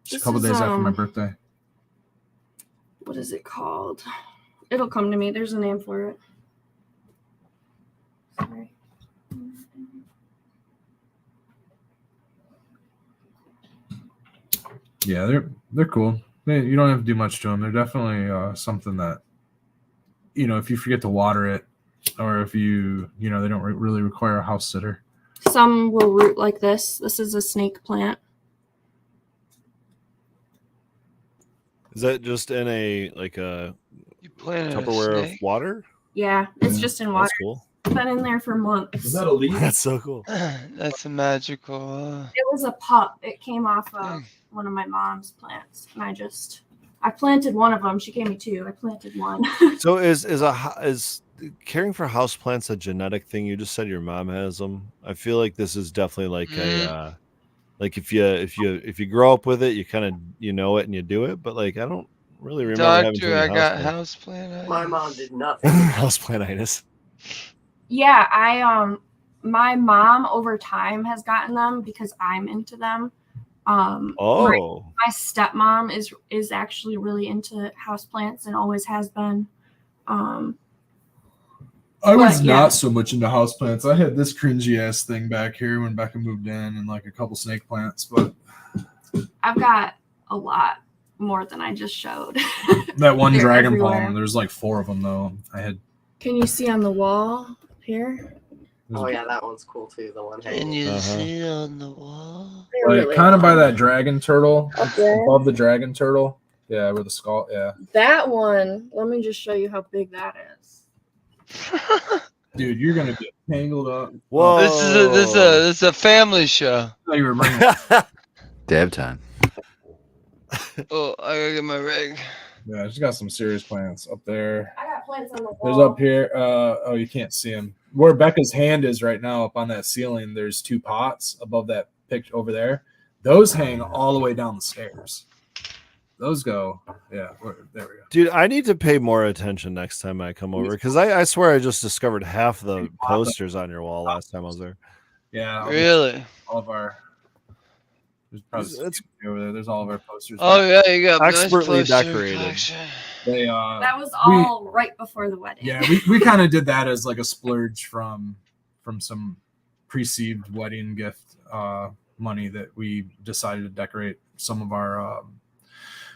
Just a couple days after my birthday. What is it called? It'll come to me. There's a name for it. Sorry. Yeah, they're cool. You don't have to do much to them. They're definitely something that, if you forget to water it, or if they don't really require a house sitter. Some will root like this. This is a snake plant. Is that just in a Tupperware of water? Yeah, it's just in water. That's cool. It's been in there for months. Is that a leaf? That's so cool. That's a magical. It was a pup. It came off of one of my mom's plants, and I planted one of them. She gave me 2. I planted one. So is caring for houseplants a genetic thing? You just said your mom has them. I feel like this is definitely like a like if you grow up with it, you kind of it and you do it. But like I don't really remember having I got houseplant. My mom did nothing. Houseplantitis. Yeah, my mom over time has gotten them because I'm into them. My stepmom is actually really into houseplants and always has been. I was not so much into houseplants. I had this cringy ass thing back here when Becca moved in, and like a couple snake plants. But I've got a lot more than I just showed. That one dragon palm. There's like 4 of them though. Can you see on the wall here? Oh yeah, that one's cool too. The one hanging. Can you see on the wall? Like kind of by that dragon turtle, above the dragon turtle. Yeah, where the skull. Yeah. That one. Let me just show you how big that is. Dude, you're gonna get tangled up. Whoa! This is a family show. Oh, you were Dab time. Oh, I gotta get my rig. Yeah, she's got some serious plants up there. I got plants on the wall. There's up here. Oh, you can't see them. Where Becca's hand is right now, up on that ceiling. There's 2 pots above that picture over there. Those hang all the way down the stairs. Those go, yeah. There we go, dude. I need to pay more attention next time I come over because I swear I just discovered half the posters on your wall last time I was there. Yeah, really. All of our. There's probably over there. There's all of our posters. Oh yeah, you got expertly nice decorated. That was all right before the wedding. Yeah, we kind of did that as like a splurge from some perceived wedding gift money that we decided to decorate some of our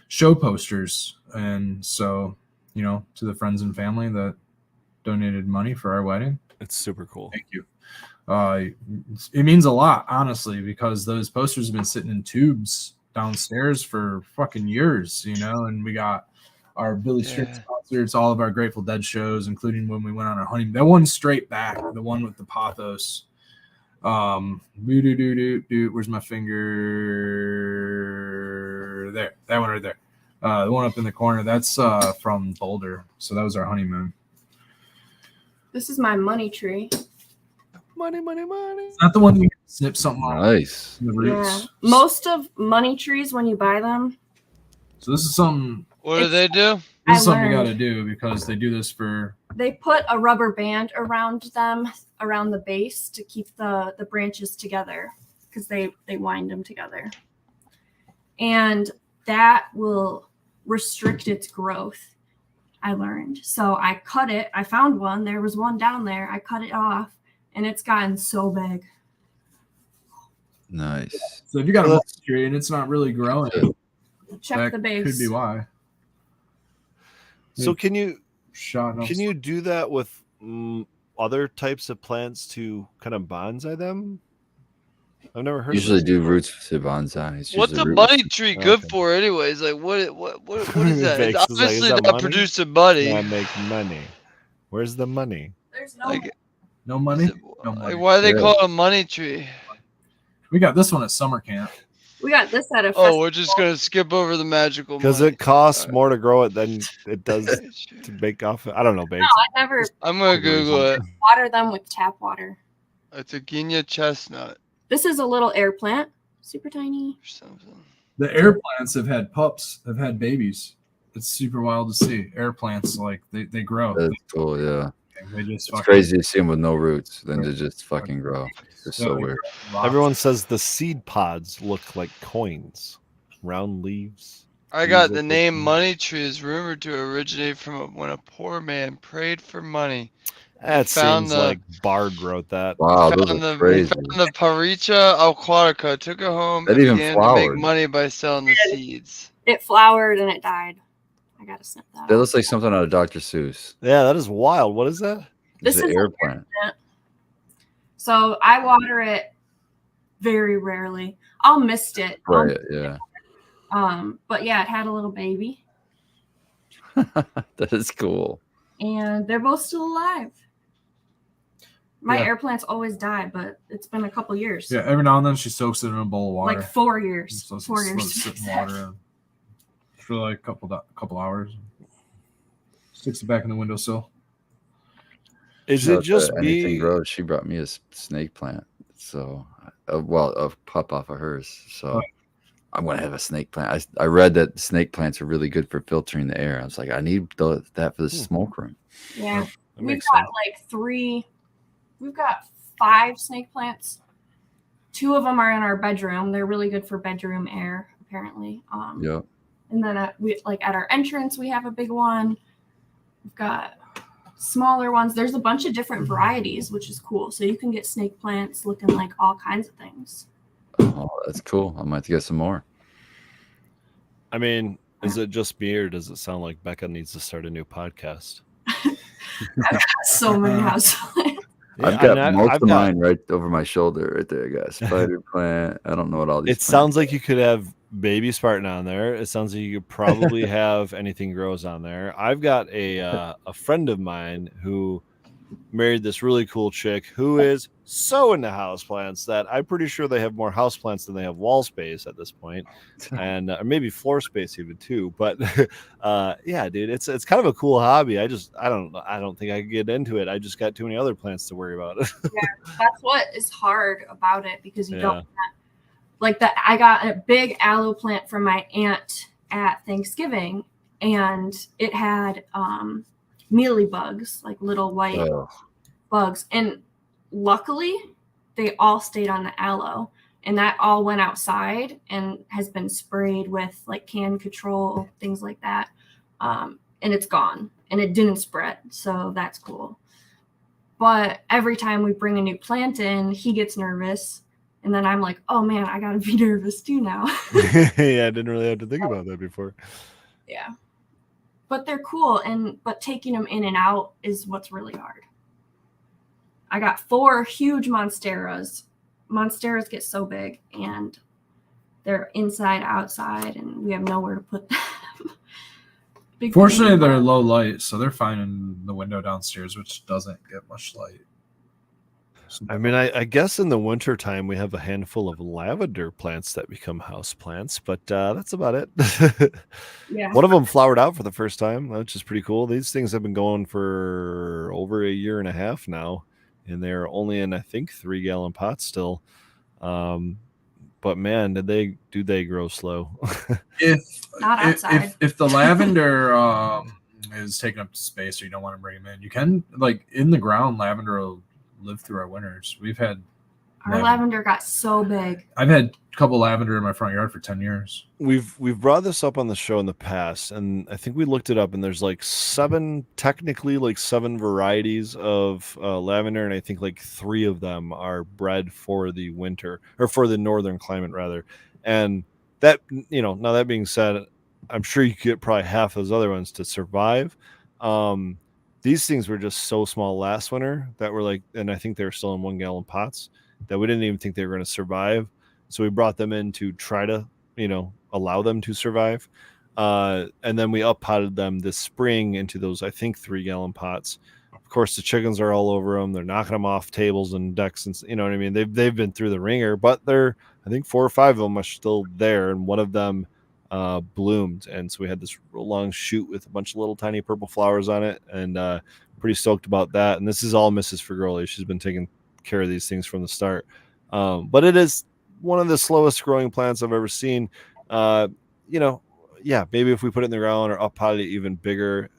show posters, and so to the friends and family that donated money for our wedding. It's super cool. Thank you. It means a lot, honestly, because those posters have been sitting in tubes downstairs for fucking years, and we got our Billy Street concerts, all of our Grateful Dead shows, including when we went on our honeymoon. That one straight back, the one with the pathos. Where's my finger? There, that one right there. The one up in the corner, that's from Boulder. So that was our honeymoon. This is my money tree. Money. It's not the one you snip something off. Nice. The roots. Yeah. Most of money trees, when you buy them. So this is something. What do they do? This is something you got to do because they do this for. They put a rubber band around them, around the base, to keep the branches together because they wind them together. And that will restrict its growth, I learned. So I cut it. I found one. There was one down there. I cut it off, and it's gotten so big. Nice. So if you got a money tree and it's not really growing, check the base. Could be why. So can you do that with other types of plants to kind of bonsai them? I've never heard. Usually do roots to bonsai. What's a money tree good for, anyways? Like what is that? It's obviously not producing money. I make money. Where's the money? There's no money. Like, why do they call it a money tree? We got this one at summer camp. We got this at a festival. We're just gonna skip over the magical. Because it costs more to grow it than it does to bake off it. I don't know, babe. No, I never. I'm gonna Google it. Water them with tap water. It's a Guinea chestnut. This is a little air plant, super tiny. The air plants have had pups, have had babies. It's super wild to see. Air plants, like they grow. That's cool, yeah. It's crazy to see them with no roots, then they just fucking grow. It's so weird. Everyone says the seed pods look like coins, round leaves. I got the name money tree is rumored to originate from when a poor man prayed for money. That seems like Bard wrote that. Wow, those are crazy. Found the Paricha aquatica, took it home, that and even began flowered. to make money by selling the seeds. It flowered and it died. I gotta snip that. That looks like something out of Dr. Seuss. Yeah, that is wild. What is that? This is an air plant. So I water it very rarely. I'll mist it. Right, yeah. But yeah, it had a little baby. That is cool. And they're both still alive. My air plants always die, but it's been a couple years. Yeah, every now and then she soaks it in a bowl of water. Like 4 years. So 4 years. Sit in water for like a couple hours. Sticks it back in the windowsill. Is it just anything grows? She brought me a snake plant, so a pup off of hers. So I'm gonna have a snake plant. I read that snake plants are really good for filtering the air. I was like, I need that for the smoke room. Yeah, we've got like 3. We've got 5 snake plants. 2 of them are in our bedroom. They're really good for bedroom air, apparently. Yeah. And then at our entrance, we have a big one. We've got smaller ones. There's a bunch of different varieties, which is cool. So you can get snake plants looking like all kinds of things. Oh, that's cool. I might have to get some more. I mean, is it just me or does it sound like Becca needs to start a new podcast? I've got so many houseplants. Yeah, I've got most of mine right over my shoulder right there. I got a spider plant. I don't know what all these. It sounds like you could have baby Spartan on there. It sounds like you could probably have anything grows on there. I've got a friend of mine who married this really cool chick who is so into houseplants that I'm pretty sure they have more houseplants than they have wall space at this point, and maybe floor space even too. But yeah, dude, it's kind of a cool hobby. I don't think I could get into it. I just got too many other plants to worry about. Yeah, that's what is hard about it because you don't have, like that. I got a big aloe plant from my aunt at Thanksgiving, and it had mealy bugs, like little white bugs. And luckily, they all stayed on the aloe, and that all went outside and has been sprayed with like can control, things like that. And it's gone, and it didn't spread, so that's cool. But every time we bring a new plant in, he gets nervous. And then I'm like, oh man, I gotta be nervous too now. Yeah, I didn't really have to think about that before. Yeah. But they're cool, but taking them in and out is what's really hard. I got 4 huge monsteras. Monsteras get so big, and they're inside, outside, and we have nowhere to put them. Fortunately, they're low light, so they're fine in the window downstairs, which doesn't get much light. I mean, I guess in the winter time we have a handful of lavender plants that become house plants, but that's about it. Yeah. One of them flowered out for the first time, which is pretty cool. These things have been going for over a year and a half now, and they're only in, I think, 3-gallon pots still. But man, do they grow slow? Not outside. If the lavender is taking up space, or you don't want to bring them in, you can, like, in the ground, lavender will live through our winters. We've had our lavender got so big. I've had a couple lavender in my front yard for 10 years. We've brought this up on the show in the past, and I think we looked it up, and there's like 7 varieties of lavender, and I think like 3 of them are bred for the winter, or for the northern climate rather. And that, now that being said, I'm sure you could get probably half those other ones to survive. These things were just so small last winter that were like, and I think they were still in 1-gallon pots, that we didn't even think they were going to survive. So we brought them in to try to, allow them to survive. And then we up-potted them this spring into those, I think, 3-gallon pots. Of course, the chickens are all over them. They're knocking them off tables and decks, and you know what I mean? They've been through the ringer, but I think 4 or 5 of them are still there, and one of them bloomed. And so we had this real long shoot with a bunch of little tiny purple flowers on it, and pretty stoked about that. And this is all Mrs. Frigoli. She's been taking care of these things from the start. But it is one of the slowest growing plants I've ever seen. Maybe if we put it in the ground or up potted it even bigger,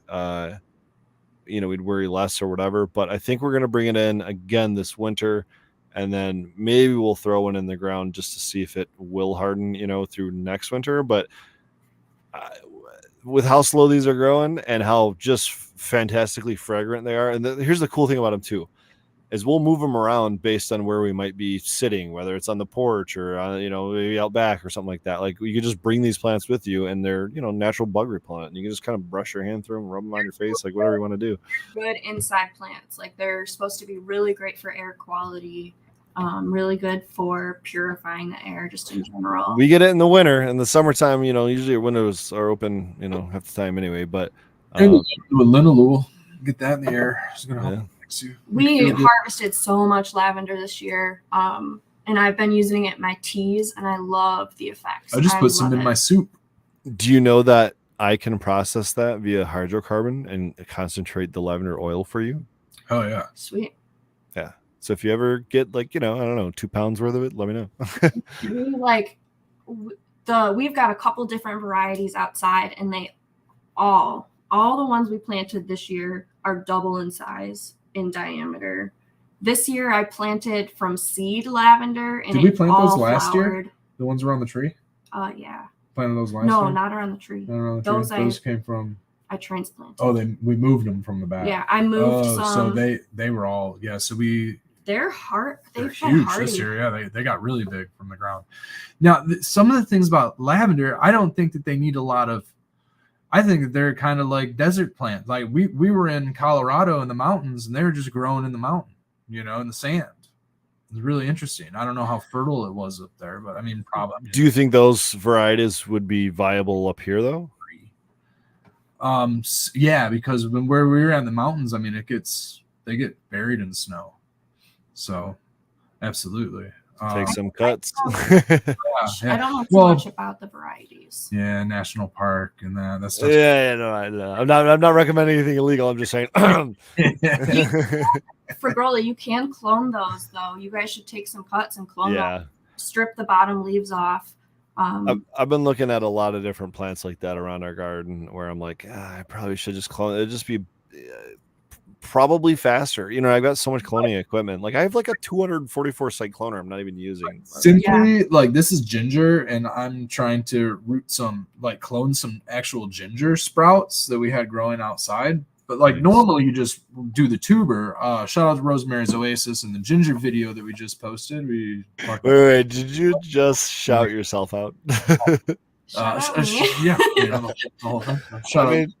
we'd worry less or whatever. But I think we're going to bring it in again this winter, and then maybe we'll throw one in the ground just to see if it will harden, through next winter. But with how slow these are growing and how just fantastically fragrant they are, and here's the cool thing about them too, is we'll move them around based on where we might be sitting, whether it's on the porch or maybe out back or something like that. Like, you could just bring these plants with you, and they're natural bug repellent, and you can just kind of brush your hand through them, rub them on your face, like whatever you want to do. Good inside plants, like they're supposed to be really great for air quality, really good for purifying the air just in general. We get it in the winter. In the summertime, usually your windows are open half the time anyway, but linalool, get that in the air. It's gonna help. We harvested so much lavender this year, and I've been using it in my teas, and I love the effects. I just put some in my soup. Do you know that I can process that via hydrocarbon and concentrate the lavender oil for you? Oh yeah, sweet. Yeah. So if you ever get 2 pounds worth of it, let me know. We've got a couple different varieties outside, and they all the ones we planted this year are double in size, in diameter. This year I planted from seed lavender, and did we plant those last year? The ones around the tree? Yeah. Planted those last year? No, not around the tree. Not around the tree. Those came from. I transplanted. Oh, we moved them from the back. Yeah, I moved some. So they were all So they're hard. They're huge this year. Yeah, they got really big from the ground. Now, some of the things about lavender, I don't think that they need a lot of. I think that they're kind of like desert plants. Like we were in Colorado in the mountains, and they were just growing in the mountain, in the sand. It's really interesting. I don't know how fertile it was up there, but I mean, probably. Do you think those varieties would be viable up here, though? Yeah, because where we were in the mountains, I mean, they get buried in snow. So, absolutely. Take some cuts. I don't know too much about the varieties. Yeah, national park and that stuff. Yeah, no, I'm not recommending anything illegal. I'm just saying. Frigoli, you can clone those though. You guys should take some cuts and clone them. strip the bottom leaves off. I've been looking at a lot of different plants like that around our garden where I'm like, I probably should just clone. It'd just be probably faster. You know, I've got so much cloning equipment. Like I have like a 244 site cloner I'm not even using. Simply, like this is ginger, and I'm trying to root some, like clone some actual ginger sprouts that we had growing outside. But like normally you just do the tuber. Shout out to Rosemary's Oasis and the ginger video that we just posted. Wait, did you just shout yourself out? Yeah. The whole thing.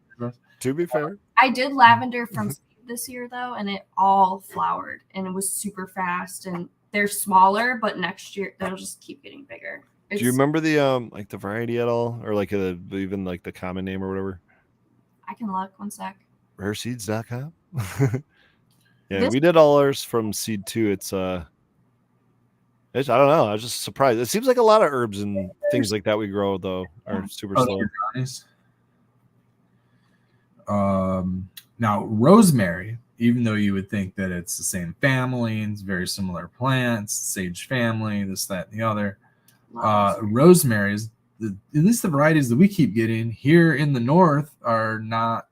To be fair, I did lavender from seed this year though, and it all flowered, and it was super fast. And they're smaller, but next year they'll just keep getting bigger. Do you remember the like the variety at all, or like even like the common name or whatever? I can look. One sec. Rareseeds.com. Yeah, we did all ours from seed 2. It's I don't know. I was just surprised. It seems like a lot of herbs and things like that we grow though are super slow. Now rosemary, even though you would think that it's the same family and it's very similar plants, sage family, this, that, and the other. Rosemary's, at least the varieties that we keep getting here in the north, are not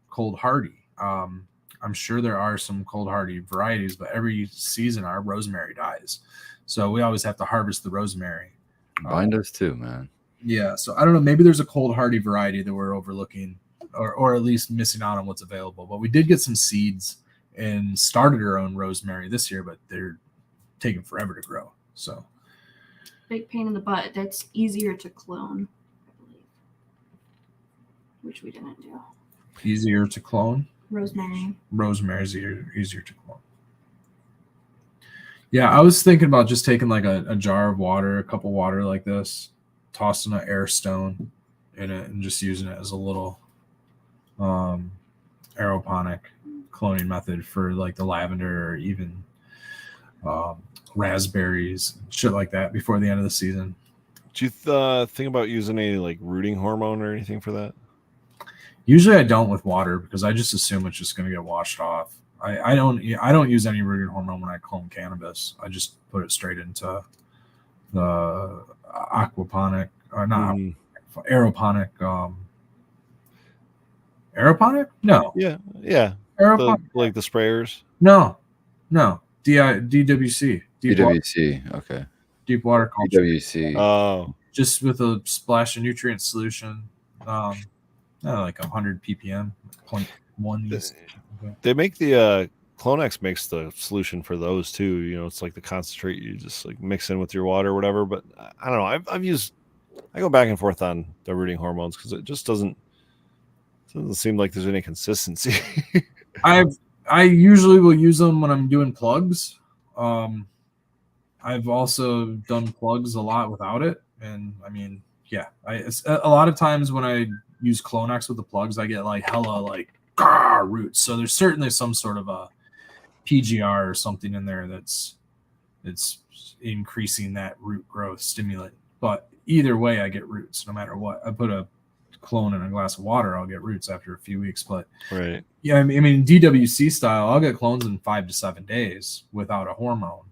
cold hardy. I'm sure there are some cold hardy varieties, but every season our rosemary dies, so we always have to harvest the rosemary. Mine does too, man. Yeah, so I don't know. Maybe there's a cold hardy variety that we're overlooking, or at least missing out on what's available. But we did get some seeds and started our own rosemary this year, but they're taking forever to grow. So big pain in the butt. That's easier to clone, I believe, which we didn't do. Easier to clone? Rosemary. Rosemary's easier to clone. Yeah, I was thinking about just taking like a jar of water, a cup of water like this, tossing an air stone in it, and just using it as a little aeroponic cloning method for like the lavender or even raspberries, shit like that before the end of the season. Do you think about using any like rooting hormone or anything for that? Usually I don't with water because I just assume it's just going to get washed off. I don't use any rooting hormone when I clone cannabis. I just put it straight into the aquaponic or not aeroponic. Aeroponic? No. Yeah. Aeroponic. Like the sprayers? No. DWC. DWC. Okay. Deep water culture. DWC. Oh. Just with a splash of nutrient solution. Like 100 ppm, 0.1. They make the Clonex makes the solution for those too. You know, it's like the concentrate you just like mix in with your water or whatever. But I don't know. I go back and forth on the rooting hormones because it just doesn't seem like there's any consistency. I usually will use them when I'm doing plugs. I've also done plugs a lot without it, and I mean, yeah, a lot of times when I use Clonex with the plugs, I get like hella like roots. So there's certainly some sort of a PGR or something in there that's increasing that root growth stimulant. But either way, I get roots no matter what. I put a clone in a glass of water, I'll get roots after a few weeks. But right, yeah, I mean DWC style, I'll get clones in 5 to 7 days without a hormone.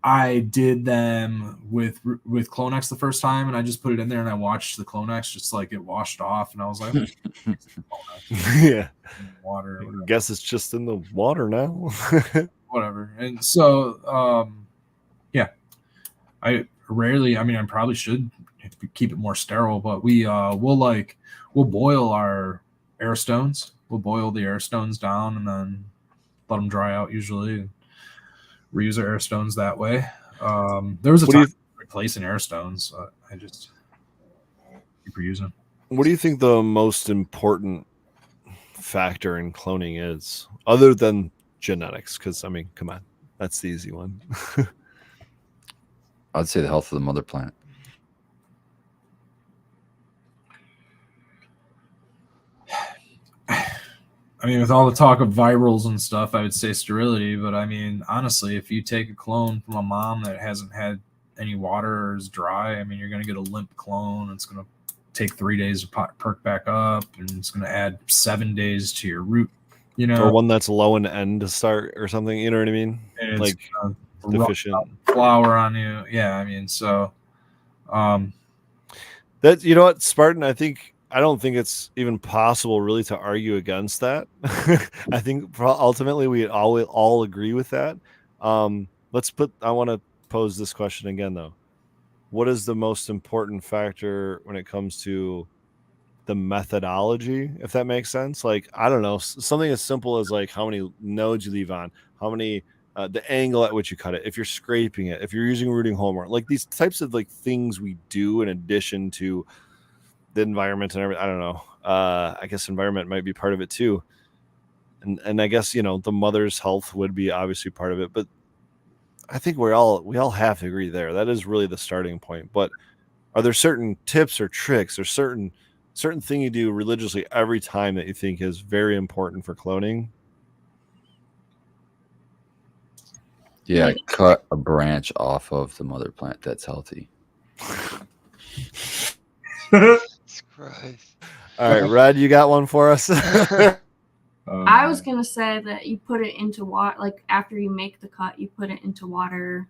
I did them with Clonex the first time, and I just put it in there, and I watched the Clonex just like it washed off, and I was like, yeah, water. I guess it's just in the water now. Whatever. And so, yeah, I probably should keep it more sterile, but we'll boil our air stones. We'll boil the air stones down and then let them dry out usually. Reuse our air stones that way. There was a time replacing air stones. I just keep reusing. What do you think the most important factor in cloning is, other than genetics? Because I mean, come on, that's the easy one. I'd say the health of the mother plant. I mean, with all the talk of virals and stuff, I would say sterility. But I mean, honestly, if you take a clone from a mom that hasn't had any water or is dry, I mean, you're going to get a limp clone. It's going to take 3 days to perk back up, and it's going to add 7 days to your root. You know, or one that's low in end to start or something. You know what I mean? And like deficient. flour on you. Yeah, I mean, so that, you know what, Spartan, I don't think it's even possible really to argue against that. I think ultimately we all agree with that. I want to pose this question again though. What is the most important factor when it comes to the methodology, if that makes sense? Like, I don't know, something as simple as like how many nodes you leave on, how many the angle at which you cut it, if you're scraping it, if you're using rooting homework, like these types of like things we do in addition to the environment and everything. I don't know. I guess environment might be part of it too. And I guess, you know, the mother's health would be obviously part of it, but I think we all have to agree there. That is really the starting point. But are there certain tips or tricks or certain thing you do religiously every time that you think is very important for cloning? Yeah, cut a branch off of the mother plant that's healthy. Christ. All right, Red, you got one for us? I was gonna say that you put it into water, like after you make the cut, you put it into water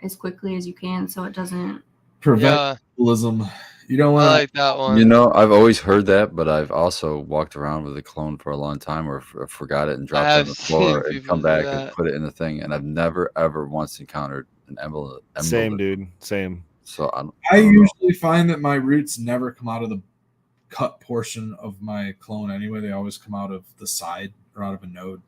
as quickly as you can, so it doesn't prevent cannibalism. You don't want. I like that one. You know, I've always heard that, but I've also walked around with a clone for a long time, or forgot it and dropped it on the floor and come back and put it in the thing, and I've never ever once encountered an embolus. Same, dude. Same. So I usually find that my roots never come out of the cut portion of my clone anyway. They always come out of the side or out of a node.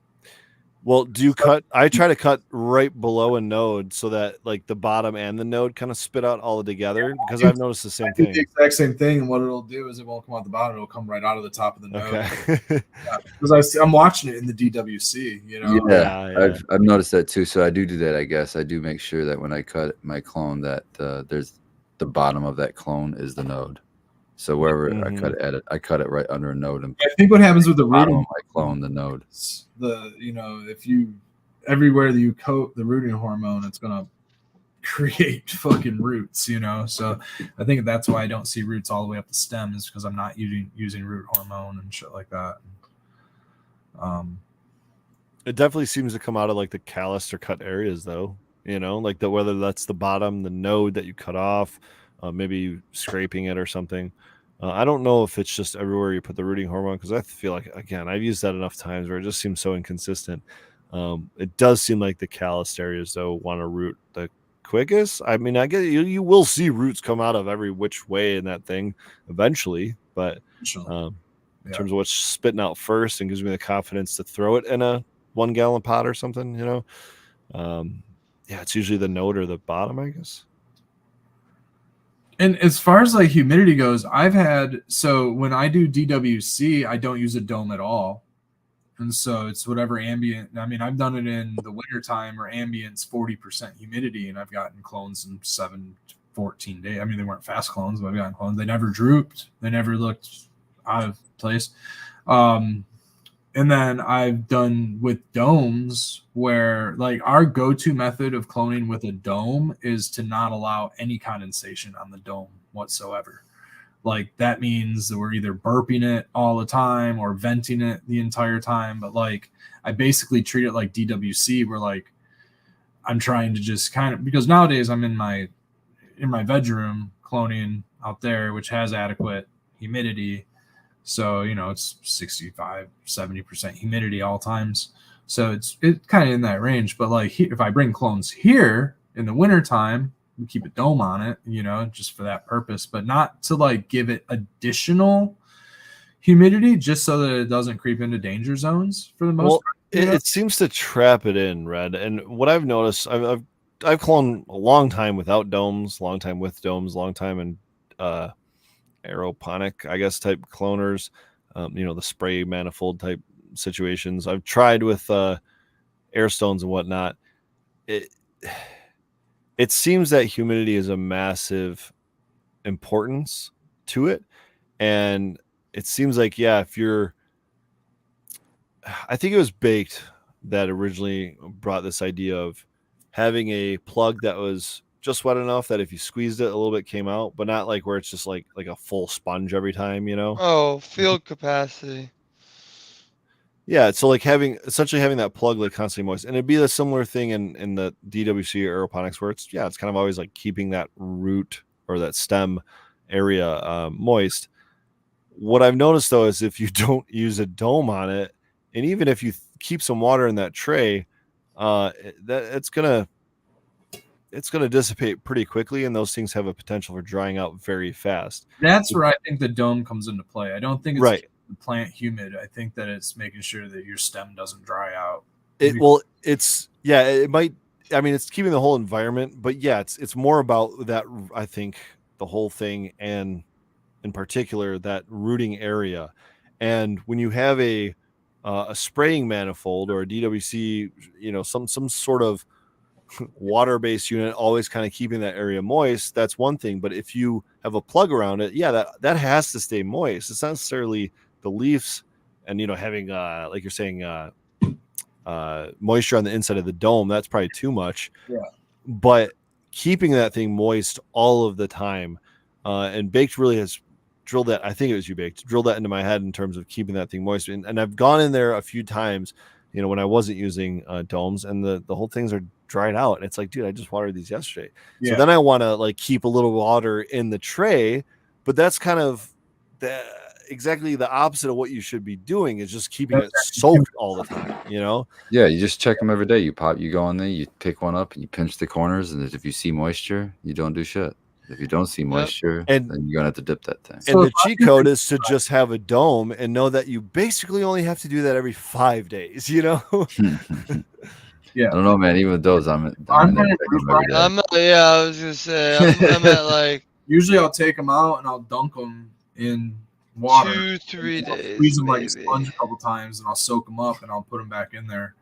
Well, do you cut? I try to cut right below a node so that like the bottom and the node kind of spit out all together, because I've noticed the same thing. The exact same thing, and what it'll do is it won't come out the bottom; it'll come right out of the top of the node. Okay. Because I'm watching it in the DWC, you know. Yeah. I've noticed that too. So I do that. I guess I do make sure that when I cut my clone, that there's the bottom of that clone is the node. So wherever I cut it right under a node. And I think what happens with the bottom rooting of my clone, the node. If you everywhere that you coat the rooting hormone, it's gonna create fucking roots, you know. So I think that's why I don't see roots all the way up the stem, is because I'm not using root hormone and shit like that. It definitely seems to come out of like the calloused or cut areas, though. You know, like whether that's the bottom, the node that you cut off, maybe scraping it or something. I don't know if it's just everywhere you put the rooting hormone, because I feel like, again, I've used that enough times where it just seems so inconsistent. It does seem like the calloused areas, though, want to root the quickest. I mean, I guess you will see roots come out of every which way in that thing eventually, but in terms of what's spitting out first and gives me the confidence to throw it in a 1 gallon pot or something, you know. Yeah, it's usually the node or the bottom, I guess. And as far as like humidity goes, so when I do DWC, I don't use a dome at all. And so it's whatever ambient. I mean, I've done it in the wintertime where ambient's 40% humidity, and I've gotten clones in 7 to 14 days. I mean, they weren't fast clones, but I've gotten clones. They never drooped. They never looked out of place. And then I've done with domes where, like, our go-to method of cloning with a dome is to not allow any condensation on the dome whatsoever. Like, that means that we're either burping it all the time or venting it the entire time. But like, I basically treat it like DWC, where like I'm trying to just kind of, because nowadays I'm in my bedroom cloning out there, which has adequate humidity. So, you know, it's 65, 70% humidity all times. So it's kind of in that range. But like, if I bring clones here in the wintertime, we keep a dome on it, you know, just for that purpose, but not to like give it additional humidity, just so that it doesn't creep into danger zones for the most part. It seems to trap it in, Red. And what I've noticed, I've cloned a long time without domes, long time with domes, long time in aeroponic, I guess, type cloners, you know, the spray manifold type situations. I've tried with air stones and whatnot. It seems that humidity is a massive importance to it. And it seems like, yeah, I think it was Baked that originally brought this idea of having a plug that was just wet enough that if you squeezed it, a little bit came out, but not like where it's just like a full sponge every time, you know? Oh, field capacity. Yeah, so like essentially having that plug like constantly moist, and it'd be a similar thing in the DWC or aeroponics where it's kind of always like keeping that root or that stem area moist. What I've noticed though is if you don't use a dome on it, and even if you keep some water in that tray, it's gonna dissipate pretty quickly, and those things have a potential for drying out very fast. That's where I think the dome comes into play. I don't think it's right. the plant humid. I think that it's making sure that your stem doesn't dry out. It might. I mean, it's keeping the whole environment, but yeah, it's more about that. I think the whole thing, and in particular that rooting area. And when you have a spraying manifold or a DWC, some sort of water-based unit always kind of keeping that area moist, that's one thing. But if you have a plug around it, that has to stay moist. It's not necessarily the leaves and having like you're saying moisture on the inside of the dome, that's probably too much. Yeah. But keeping that thing moist all of the time, and Baked really has drilled that. I think it was you, Baked, drilled that into my head in terms of keeping that thing moist. And I've gone in there a few times, when I wasn't using domes, and the whole things are dried out. And it's like, dude, I just watered these yesterday. Yeah. So then I want to like keep a little water in the tray, but that's kind of exactly the opposite of what you should be doing, is just keeping it soaked all the time, Yeah, you just check them every day. You go in there, you pick one up and you pinch the corners, and if you see moisture, you don't do shit. If you don't see moisture, then you're gonna have to dip that thing. And the cheat code is to just have a dome and know that you basically only have to do that every 5 days, Yeah, I don't know, man. Even with those, I was gonna say I'm at like. Usually, I'll take them out and I'll dunk them in water. 2-3 days. Squeeze them like a sponge a couple times, and I'll soak them up, and I'll put them back in there,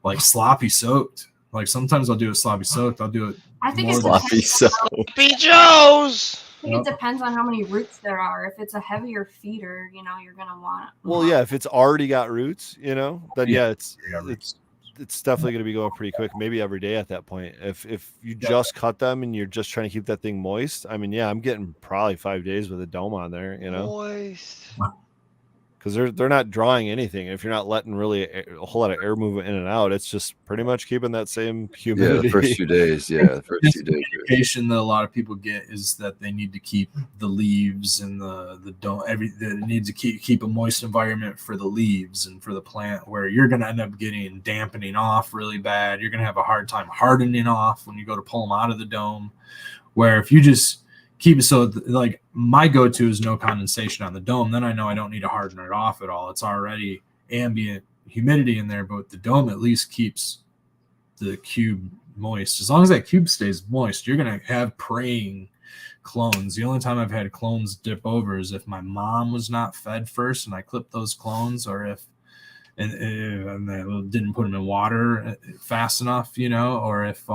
like sloppy soaked. Like sometimes I'll do it sloppy soaked. I'll do it. I think it's sloppy soaked. Joe's. I think it depends on how many roots there are. If it's a heavier feeder, you're gonna want. Well, yeah, if it's already got roots, then it's definitely going to be going pretty quick, maybe every day at that point. If you just cut them and you're just trying to keep that thing moist, I mean, I'm getting probably 5 days with a dome on there, Moist. Because they're not drawing anything. If you're not letting really a whole lot of air movement in and out, it's just pretty much keeping that same humidity. Yeah, the first 2 days. The first 2 days. Indication that a lot of people get is that they need to keep the leaves and the dome. They need to keep a moist environment for the leaves and for the plant, where you're going to end up getting dampening off really bad. You're going to have a hard time hardening off when you go to pull them out of the dome. Where if you just keep it, so like my go-to is no condensation on the dome, then I know I don't need to harden it off at all. It's already ambient humidity in there, but the dome at least keeps the cube moist. As long as that cube stays moist, you're going to have praying clones. The only time I've had clones dip over is if my mom was not fed first and I clipped those clones, or if and they didn't put them in water fast enough, or if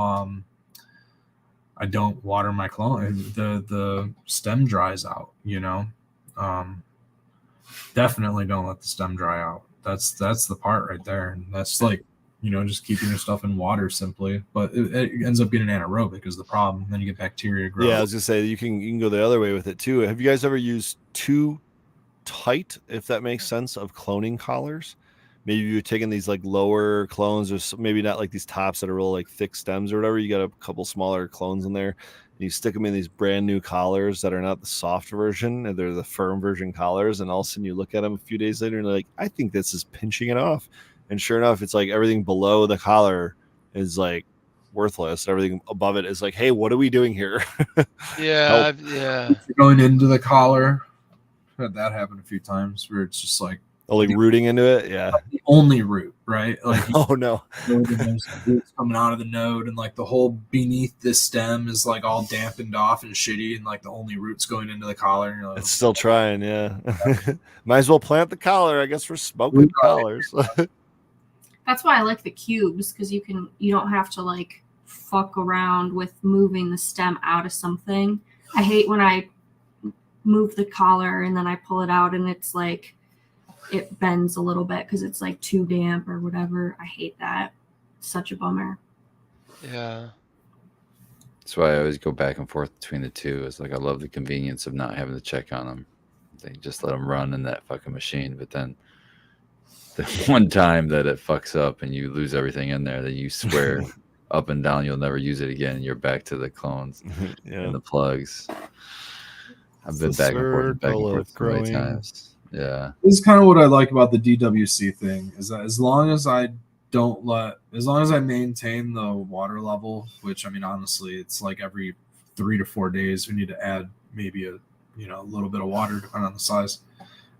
I don't water my clone, the stem dries out, definitely don't let the stem dry out. That's the part right there. And that's like, just keeping your stuff in water simply, but it ends up getting anaerobic is the problem. Then you get bacteria growth. Yeah, I was gonna say you can go the other way with it too. Have you guys ever used too tight, if that makes sense, of cloning collars? Maybe you're taking these like lower clones, or maybe not like these tops that are real like thick stems or whatever. You got a couple smaller clones in there, and you stick them in these brand new collars that are not the soft version, and they're the firm version collars. And all of a sudden you look at them a few days later and you're like, I think this is pinching it off. And sure enough, it's like everything below the collar is like worthless. Everything above it is like, hey, what are we doing here? Yeah. Going into the collar. I've had that happen a few times where it's just like, rooting into it, yeah. The only root, right? Like, oh no, there's roots coming out of the node, and like the whole beneath this stem is like all dampened off and shitty, and like the only roots going into the collar. And like, it's still trying, yeah. Might as well plant the collar, I guess, for smoking collars. That's why I like the cubes, because you don't have to like fuck around with moving the stem out of something. I hate when I move the collar and then I pull it out and it's like it bends a little bit because it's like too damp or whatever. I hate that. It's such a bummer. Yeah. That's why I always go back and forth between the two. It's like I love the convenience of not having to check on them. They just let them run in that fucking machine. But then the one time that it fucks up and you lose everything in there, then you swear up and down you'll never use it again, and you're back to the clones and the plugs. I've been back and forth so many times. Yeah. This is kind of what I like about the DWC thing, is that as long as I maintain the water level, which, I mean, honestly, it's like every 3 to 4 days we need to add maybe a little bit of water depending on the size.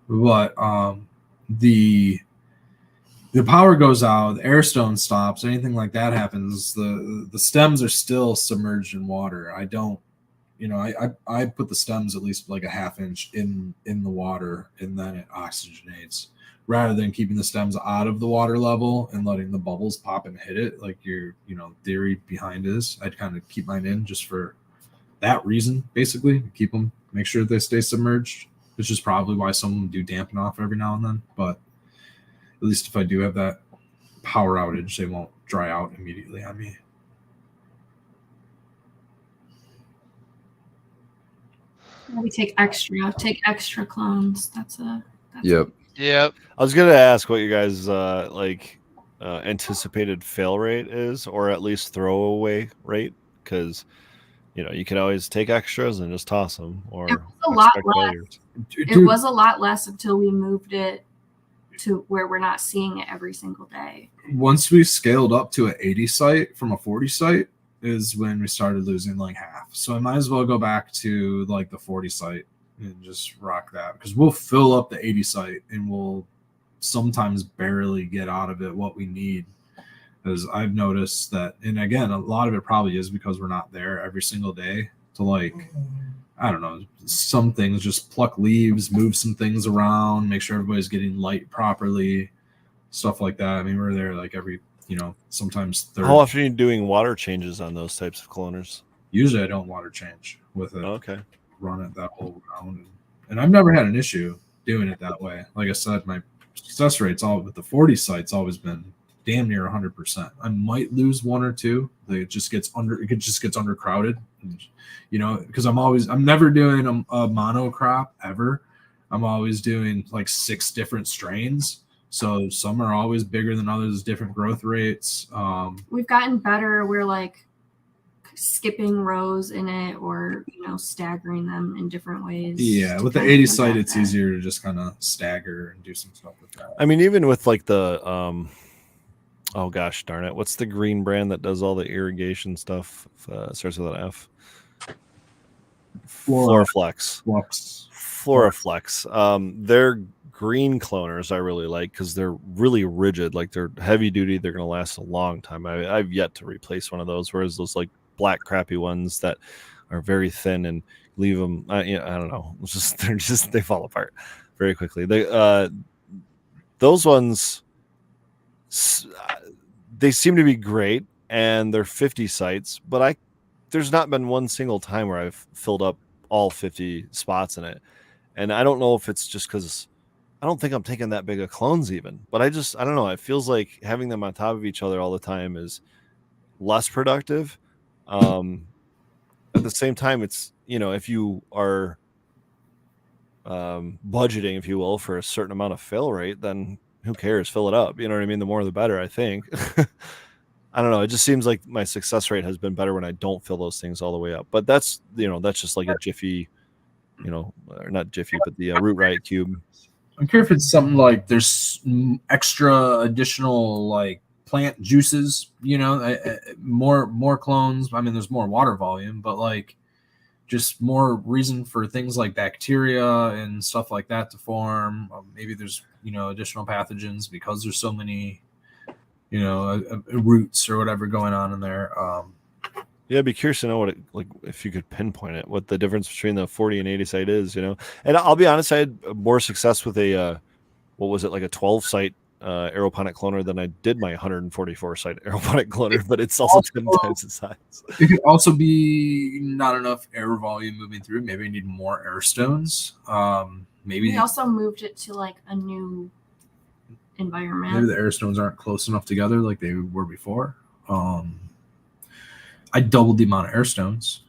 But the power goes out, the airstone stops, anything like that happens, the stems are still submerged in water. I don't, I put the stems at least like a half inch in the water, and then it oxygenates, rather than keeping the stems out of the water level and letting the bubbles pop and hit it like your theory behind is. I'd kind of keep mine in just for that reason, basically. Keep them, make sure they stay submerged, which is probably why some of them do dampen off every now and then. But at least if I do have that power outage, they won't dry out immediately on me. We take extra clones. Yep. I was gonna ask what you guys anticipated fail rate is, or at least throwaway rate, because you can always take extras and just toss them, or it was a lot less. It was a lot less until we moved it to where we're not seeing it every single day. Once we scaled up to an 80 site from a 40 site is when we started losing like half. So I might as well go back to like the 40 site and just rock that, because we'll fill up the 80 site and we'll sometimes barely get out of it what we need. Because I've noticed that, and again, a lot of it probably is because we're not there every single day to I don't know, some things, just pluck leaves, move some things around, make sure everybody's getting light properly, stuff like that. I mean, we're there like every, sometimes third. How often are you doing water changes on those types of cloners? Usually I don't water change with it. Okay. Run it that whole round. And I've never had an issue doing it that way. Like I said, my success rate's all with the 40 sites always been damn near 100%. I might lose one or two. It just gets undercrowded, because I'm never doing a mono crop ever. I'm always doing like 6 different strains. So some are always bigger than others, different growth rates. We've gotten better. We're like skipping rows in it, or staggering them in different ways. Yeah, with the 80 site, it's easier to just kind of stagger and do some stuff with that. I mean, even with like the oh gosh darn it, what's the green brand that does all the irrigation stuff? Starts with an F. Floraflex. Their green cloners I really like, because they're really rigid. Like, they're heavy duty. They're going to last a long time. I've yet to replace one of those. Whereas those like black crappy ones that are very thin and leave them, I don't know. They fall apart very quickly. Those ones, they seem to be great, and they're 50 sites, but there's not been one single time where I've filled up all 50 spots in it. And I don't know if it's just because I don't think I'm taking that big of clones even, but I don't know. It feels like having them on top of each other all the time is less productive. At the same time, it's, if you are budgeting, if you will, for a certain amount of fill rate, then who cares? Fill it up. You know what I mean? The more the better, I think. I don't know. It just seems like my success rate has been better when I don't fill those things all the way up. But that's just like a Jiffy, or not Jiffy, but the Root Riot Cube. I'm curious if it's something like there's extra additional like plant juices, more clones. I mean, there's more water volume, but like just more reason for things like bacteria and stuff like that to form. Maybe there's, additional pathogens because there's so many, roots or whatever going on in there. Yeah, I'd be curious to know if you could pinpoint it, what the difference between the 40 and 80 site is, And I'll be honest, I had more success with a, like a 12 site aeroponic cloner than I did my 144 site aeroponic cloner, but it's also 10 times the size. It could also be not enough air volume moving through. Maybe I need more air stones. Maybe we also moved it to like a new environment. Maybe the air stones aren't close enough together like they were before. I doubled the amount of air stones,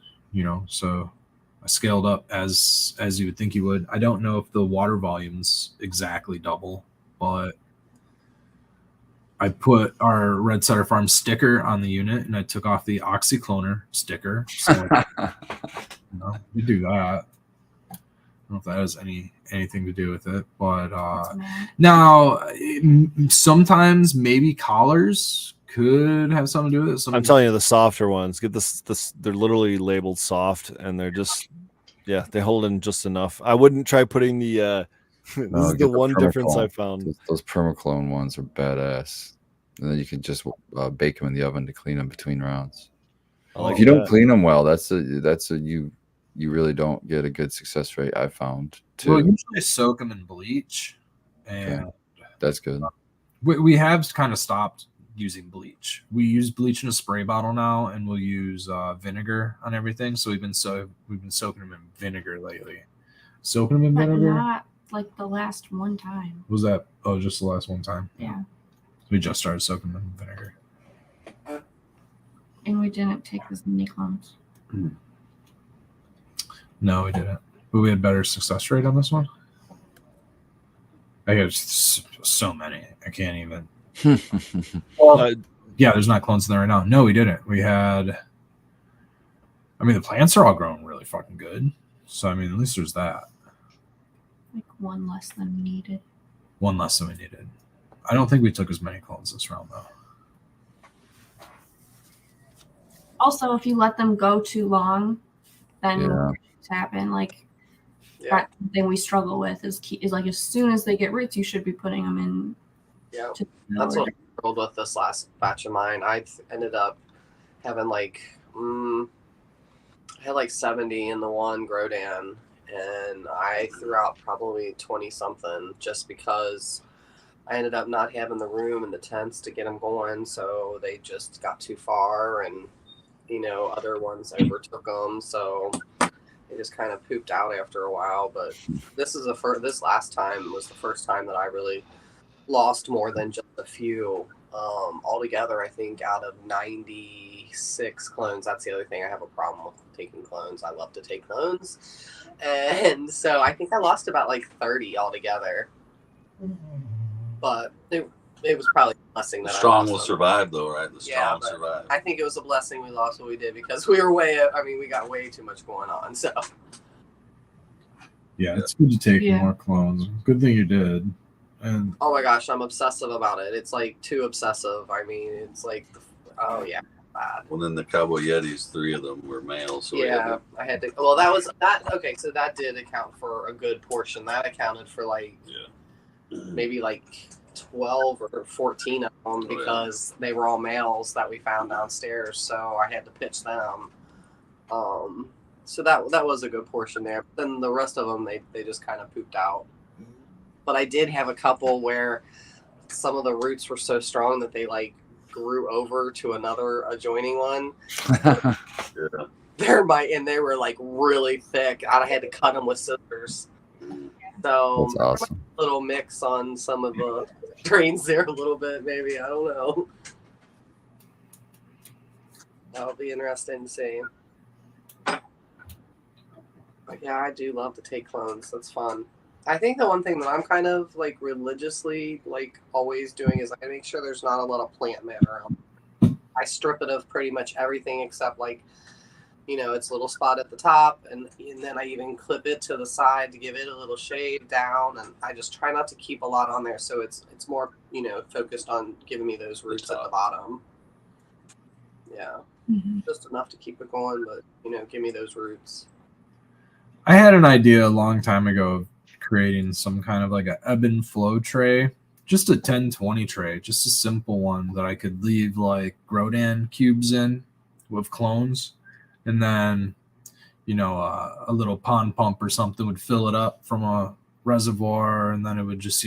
so I scaled up as you would think you would. I don't know if the water volumes exactly double, but I put our Red Setter Farm sticker on the unit, and I took off the Oxycloner sticker. So we do that. I don't know if that has anything to do with it, but now sometimes maybe collars could have something to do with it. I'm telling you, the softer ones get this. They're literally labeled soft, and they're just they hold in just enough. I wouldn't try putting the. This is the one difference I found. Those permaclone ones are badass, and then you can just bake them in the oven to clean them between rounds. If you don't clean them well, that's a you really don't get a good success rate. I found too. Well, usually soak them in bleach, and that's good. We have kind of stopped using bleach. We use bleach in a spray bottle now, and we'll use vinegar on everything. So we've been soaking them in vinegar lately. Soaking them in vinegar. Not like the last one time. Was that? Oh, just the last one time. Yeah. We just started soaking them in vinegar. And we didn't take as many clones. No, we didn't. But we had better success rate on this one. I had so many. I can't even. There's not clones in there right now. No, we didn't. We had. I mean, the plants are all growing really fucking good. So, I mean, at least there's that. Like one less than we needed. One less than we needed. I don't think we took as many clones this round, though. Also, if you let them go too long, then things happen. Like that's something we struggle with is like as soon as they get roots, you should be putting them in. Yeah, that's what I struggled with this last batch of mine. I ended up having I had like 70 in the one Grodan, and I threw out probably 20 something just because I ended up not having the room in the tents to get them going, so they just got too far and. Other ones overtook them, so it just kind of pooped out after a while. But this last time was the first time that I really lost more than just a few. Altogether, I think out of 96 clones, that's the other thing I have a problem with taking clones. I love to take clones, and so I think I lost about like 30 altogether. But it was probably a blessing that strong will survive, though, right? The strong survive. I think it was a blessing we lost what we did because we were we got way too much going on. So it's good to take more clones. Good thing you did. And oh my gosh, I'm obsessive about it. It's like too obsessive. I mean, it's like bad. Well, then the Cowboy Yetis, 3 of them were males. So I had to. Well, that was that. Okay, so that did account for a good portion. That accounted for maybe 12 or 14 of them because they were all males that we found downstairs, so I had to pitch them. So that was a good portion there. But then the rest of them they just kind of pooped out. But I did have a couple where some of the roots were so strong that they grew over to another adjoining one. They were really thick. I had to cut them with scissors. So that's awesome. A little mix on some of the drains there a little bit, maybe. I don't know. That'll be interesting to see. But yeah, I do love to take clones. That's fun. I think the one thing that I'm kind of religiously always doing is I make sure there's not a lot of plant matter around. I strip it of pretty much everything except its little spot at the top, and then I even clip it to the side to give it a little shade down, and I just try not to keep a lot on there, so it's more focused on giving me those roots at the bottom. Yeah, just enough to keep it going, but give me those roots. I had an idea a long time ago of creating some kind of an ebb and flow tray, just a 10-20 tray, just a simple one that I could leave Grodan cubes in with clones. And then, a little pond pump or something would fill it up from a reservoir, and then it would just,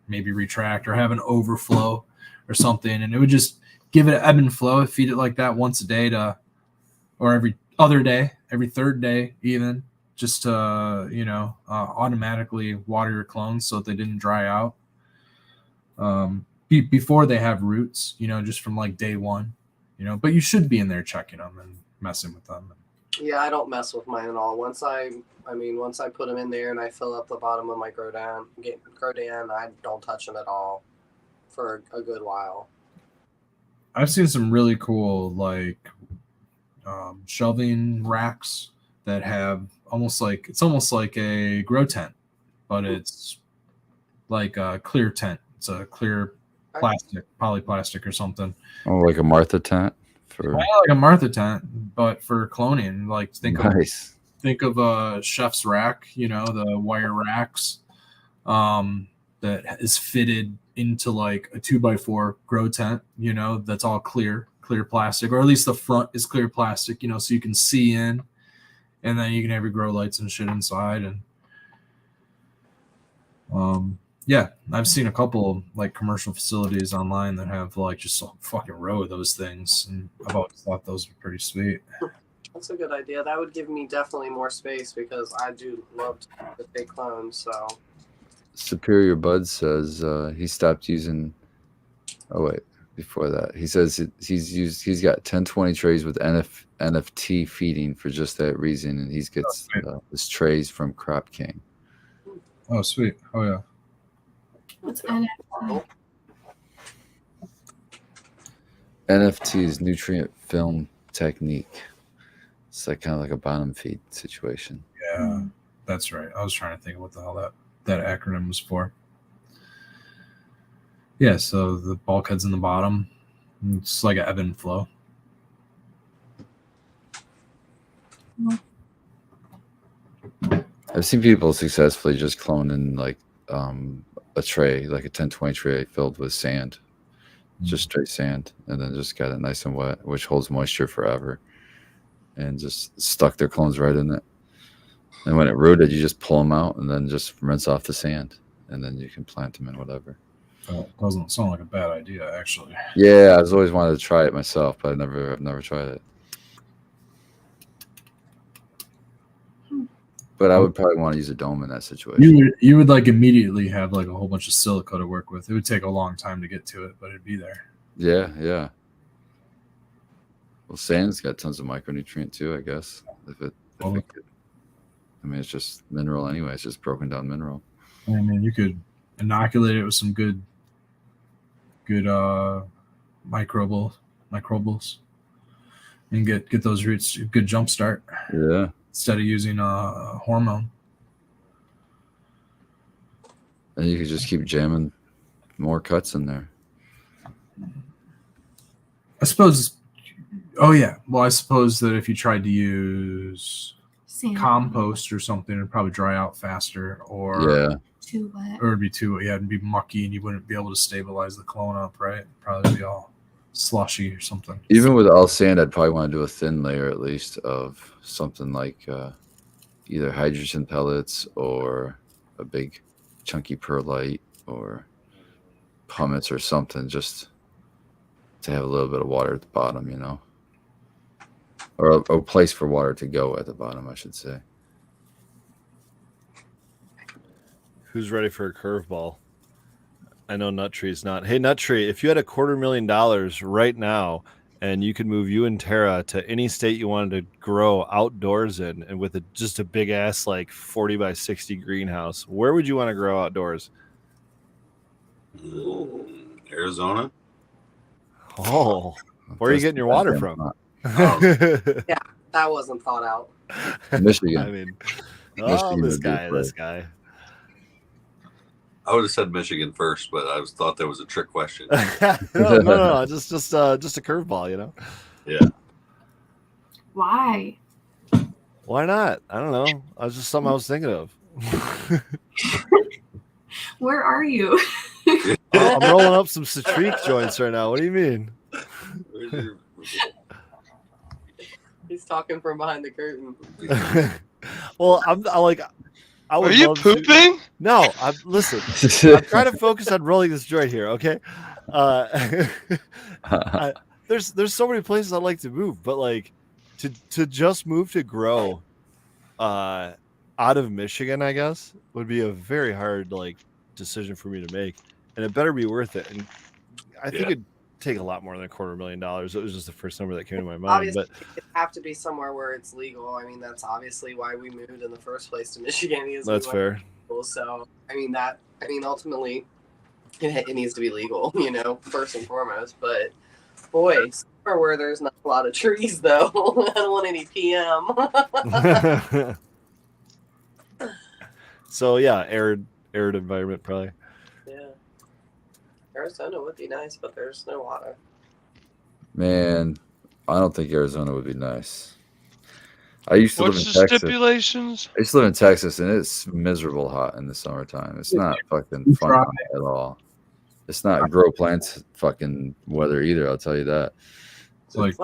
maybe retract or have an overflow or something. And it would just give it an ebb and flow, feed it like that once a day or every other day, every third day even, just to, automatically water your clones so that they didn't dry out. Before they have roots, just from day one, but you should be in there checking them and messing with them. Yeah, I don't mess with mine at all. Once I put them in there and I fill up the bottom of my Grodan, I don't touch them at all for a good while. I've seen some really cool like shelving racks that have almost like a grow tent, but it's like a clear tent. It's a clear plastic, polyplastic or something. Oh, like a Martha tent for like a Martha tent, but for cloning. Like think of a chef's rack, you know, the wire racks that is fitted into like a 2x4 grow tent, you know, that's all clear plastic, or at least the front is clear plastic, you know, so you can see in, and then you can have your grow lights and shit inside. And yeah, I've seen a couple like commercial facilities online that have like just a fucking row of those things, and I've always thought those were pretty sweet. That's a good idea. That would give me definitely more space because I do love to take clones. So Superior Bud says he stopped using. Oh wait, before that, he says he's got 10-20 trays with NFT feeding for just that reason, and he gets his trays from Crop King. Oh sweet! Oh yeah. What's NFT? NFT is nutrient film technique. It's like kind of like a bottom feed situation. Yeah, that's right. I was trying to think of what the hell that acronym was for. Yeah, so the bulkhead's in the bottom. It's like an ebb and flow. I've seen people successfully just clone in like a tray, like a 10-20 tray filled with sand, just straight sand, and then just got it nice and wet, which holds moisture forever, and just stuck their clones right in it. And when it rooted, you just pull them out and then just rinse off the sand, and then you can plant them in whatever. It doesn't sound like a bad idea, actually. Yeah, I was always wanted to try it myself, but I've never tried it. But I would probably want to use a dome in that situation. You would like immediately have like a whole bunch of silica to work with. It would take a long time to get to it, but it'd be there. Yeah. Well, sand's got tons of micronutrient too, I guess. I mean, it's just mineral anyway. It's just broken down mineral. I mean, you could inoculate it with some good microbials, and get those roots a good jump start. Yeah. Instead of using a hormone. And you could just keep jamming more cuts in there. I suppose. Oh yeah. Well, I suppose that if you tried to use compost or something, it'd probably dry out faster, or too wet, or it'd be too wet. Yeah, it'd be mucky, and you wouldn't be able to stabilize the clone up, right? It'd probably be all slushy or something. Even with all sand, I'd probably want to do a thin layer at least of something like either hydrogen pellets or a big chunky perlite or pumice or something, just to have a little bit of water at the bottom, you know, or a place for water to go at the bottom, I should say. Who's ready for a curveball? I know Nuttree's not. Hey, Nuttree, if you had $250,000 right now and you could move you and Tara to any state you wanted to grow outdoors in, and with just a big ass like 40 by 60 greenhouse, where would you want to grow outdoors? Arizona. Oh, where are you getting your water from? Yeah, that wasn't thought out. Michigan. I mean, this guy. I would have said Michigan first, but I thought that was a trick question. No, just a curveball, you know. Yeah. Why? Why not? I don't know. I was just something I was thinking of. Where are you? I'm rolling up some Citrique joints right now. What do you mean? He's talking from behind the curtain. Well, are you pooping? No, listen. I'm trying to focus on rolling this joint here, okay? There's so many places I'd like to move, but like to just move to grow out of Michigan, I guess, would be a very hard like decision for me to make, and it better be worth it. And I think it'd take a lot more than $250,000. It was just the first number that came to my mind. Obviously, but it'd have to be somewhere where it's legal. I mean, that's obviously why we moved in the first place to Michigan. That's fair. So, ultimately, it needs to be legal, you know, first and foremost. But Boy, somewhere where there's not a lot of trees, though. I don't want any PM. So yeah, arid environment probably. Yeah. Arizona would be nice, but there's no water. Man, I don't think Arizona would be nice. I used to live What's in the Texas. stipulations? I used to live in Texas, and it's miserable hot in the summertime. It's not fucking fun at all. It's not grow plants fucking weather either. I'll tell you that. It's like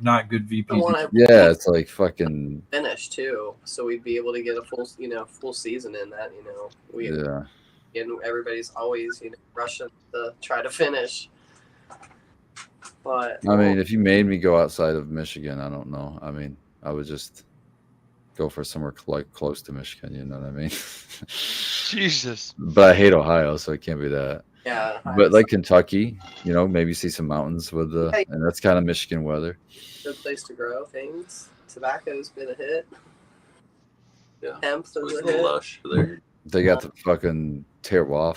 not good VP. Yeah, it's like fucking finish too, so we'd be able to get a full season in that. And everybody's always rushing to try to finish. But I mean, if you made me go outside of Michigan, I don't know. I mean, I would just go for somewhere like close to Michigan. You know what I mean? Jesus. But I hate Ohio, so it can't be that. Yeah. But like Kentucky, maybe see some mountains with and that's kind of Michigan weather. Good place to grow things. Tobacco's been a hit. Yeah. Hemp's a It's hit. lush there. They got the fucking terroir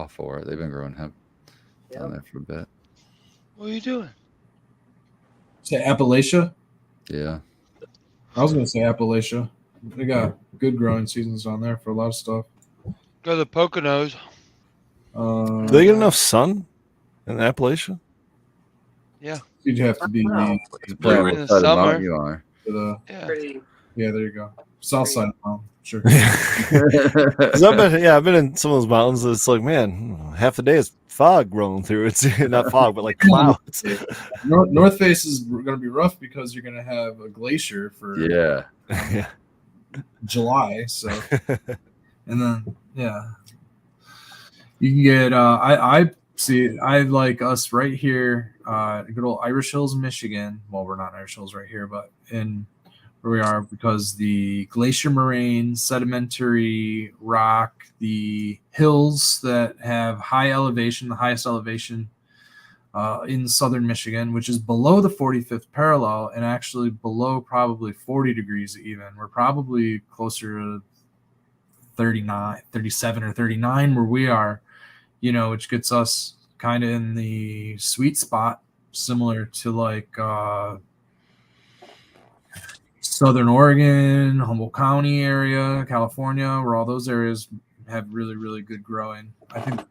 for it. They've been growing hemp down there for a bit. What are you doing? Say Appalachia? Yeah. I was going to say Appalachia. They got good growing seasons on there for a lot of stuff. Go to the Poconos. Do they get enough sun in Appalachia? Yeah. You'd have to be in Depending the what side of the summer. mountain you are. Yeah, there you go. South side of the mountain, sure. 'Cause I've been in some of those mountains. It's like, man, half the day is fog rolling through. It's not fog, but like clouds. North Face is going to be rough because you're going to have a glacier for July. So, and then you can get. I see. I like us right here. Good old Irish Hills, Michigan. Well, we're not Irish Hills right here, but in where we are, because the glacier moraine, sedimentary rock, the hills that have high elevation, the highest elevation in southern Michigan, which is below the 45th parallel and actually below probably 40 degrees even. We're probably closer to 37 or 39 where we are, which gets us kind of in the sweet spot, similar to like Southern Oregon, Humboldt County area, California, where all those areas have really, really good growing. I think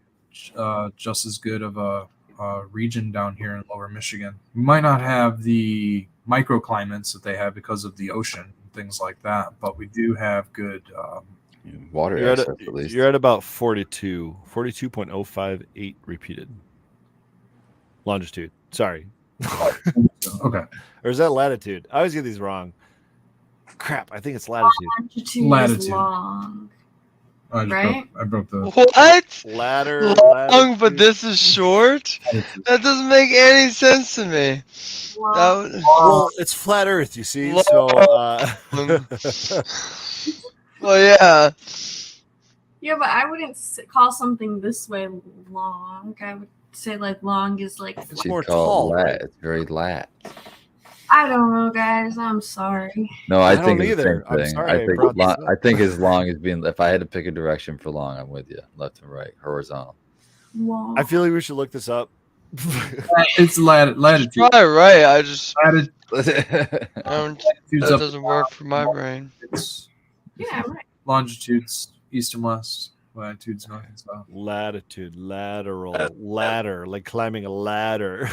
just as good of a region down here in lower Michigan. We might not have the microclimates that they have because of the ocean and things like that, but we do have good water You're access at least. You're at about 42.058 repeated longitude. Sorry. Okay. Or is that latitude? I always get these wrong. Crap, I think it's latitude. Latitude. Is long. I broke the what? Ladder. Long, but this is short? That doesn't make any sense to me. Well, it's flat Earth, you see. So, well, yeah. Yeah, but I wouldn't call something this way long. I would say like long is like. It's more tall. Lat. It's very lat. I don't know, guys. I'm sorry. No, I think it's either. the same thing. I think as long as being, if I had to pick a direction for long, I'm with you. Left and right, horizontal. Long. I feel like we should look this up. It's latitude. You're probably right. I just that doesn't work for my brain. Yeah, right. Longitudes east and west. Latitudes north and south. Latitude, lateral, ladder, like climbing a ladder.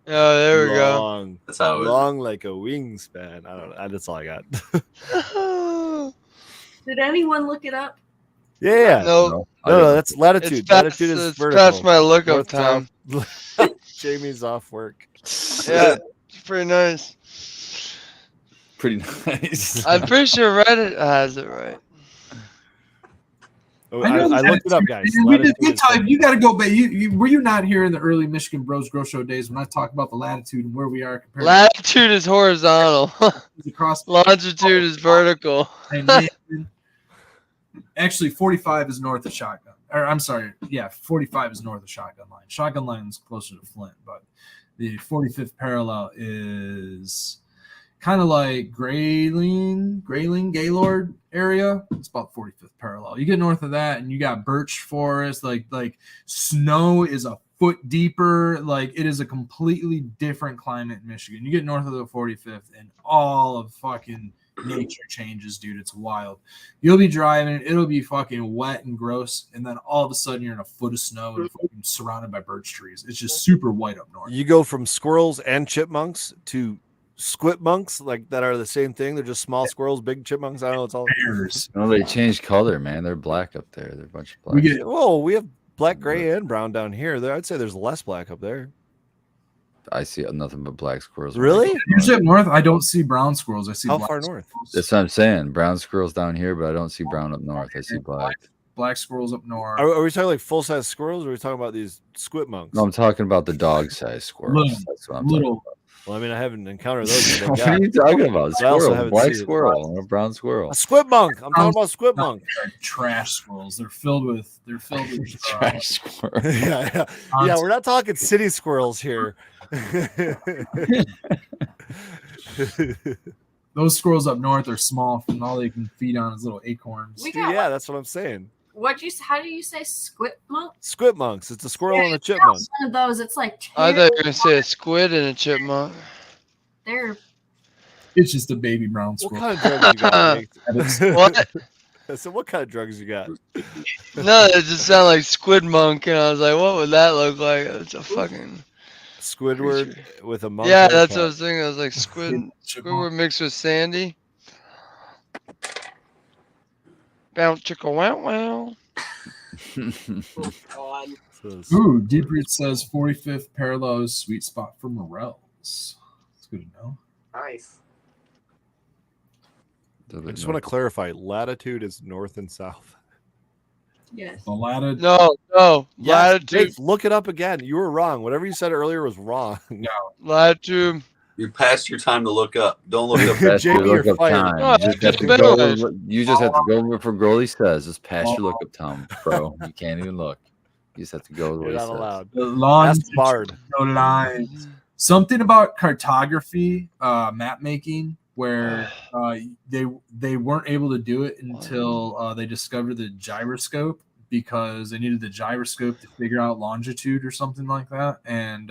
Oh, there we go. That's how it long like a wingspan. I don't know. That's all I got. Did anyone look it up? Yeah. No, that's latitude. Latitude is vertical. Past my lookup time. Jamie's off work. Yeah, it's pretty nice. Pretty nice. I'm pretty sure Reddit has it right. Oh, I looked it up, guys. You got to go back. Were you not here in the early Michigan Bros Grow Show days when I talked about the latitude and where we are compared? Latitude is horizontal. Longitude is vertical. Actually, 45 is north of Shotgun. Or I'm sorry, 45 is north of Shotgun Line. Shotgun Line is closer to Flint, but the 45th parallel is kind of like Grayling, Gaylord area. It's about 45th parallel. You get north of that and you got birch forest. Like snow is a foot deeper. Like, it is a completely different climate in Michigan. You get north of the 45th and all of fucking nature changes, dude. It's wild. You'll be driving, it'll be fucking wet and gross, and then all of a sudden you're in a foot of snow and fucking surrounded by birch trees. It's just super white up north. You go from squirrels and chipmunks to squipmunks, like that are the same thing. They're just small squirrels, big chipmunks. I don't know. It's all Bears. No, they changed color, man. They're black up there. They're a bunch of black. We get Whoa, we have black, gray, and brown down here. I'd say there's less black up there. I see nothing but black squirrels. Really? usually up north. I don't see brown squirrels. I see How black far north? squirrels. That's what I'm saying. Brown squirrels down here, but I don't see brown up north. I see black. Black squirrels up north. Are we talking like full size squirrels, or are we talking about these squipmunks? No, I'm talking about the dog size squirrels. Little- That's what I'm talking little. about. Well, I mean, I haven't encountered those. What are you talking about? I also Squirrel, haven't black seen it. squirrel, or brown squirrel. A squipmunk. I'm talking about squipmunk. They're trash squirrels. They're filled with. Trash squirrel. Yeah, we're not talking city squirrels here. Those squirrels up north are small, and all they can feed on is little acorns. We got Yeah, that's what I'm saying. how do you say squipmunk? Squipmunks. It's a squirrel and a It's not chipmunk. one of those. It's like I thought you were gonna say a squid and a chipmunk. they're It's just a baby brown What squirrel. kind of drugs you got? Jake? What? So what kind of drugs you got? No, it just sounded like squid monk, and I was like, what would that look like? It's a fucking Squidward with a monk. yeah. That's haircut. what I was thinking. I was like Squidward mixed with Sandy. Bounce chicka wow wow. God. So it's- Ooh, Deep Root says 45th parallel is sweet spot for morels. It's good to know. Nice. I just want to clarify. Latitude is north and south. yes. The latitude. No, Yes, latitude, Dave, look it up again. You were wrong. Whatever you said earlier was wrong. latitude. You're past your time to look up. Don't look up. Past your Jamie, you're lookup fired. time. No, You just have to it's go been with what- you just have to go with what Growley says. Just pass your lookup time, bro. You can't even look. You just have to go with what You're he not says. allowed. The longitudinal That's Bard. lines. Something about cartography, map making, where they weren't able to do it until they discovered the gyroscope, because they needed the gyroscope to figure out longitude or something like that. And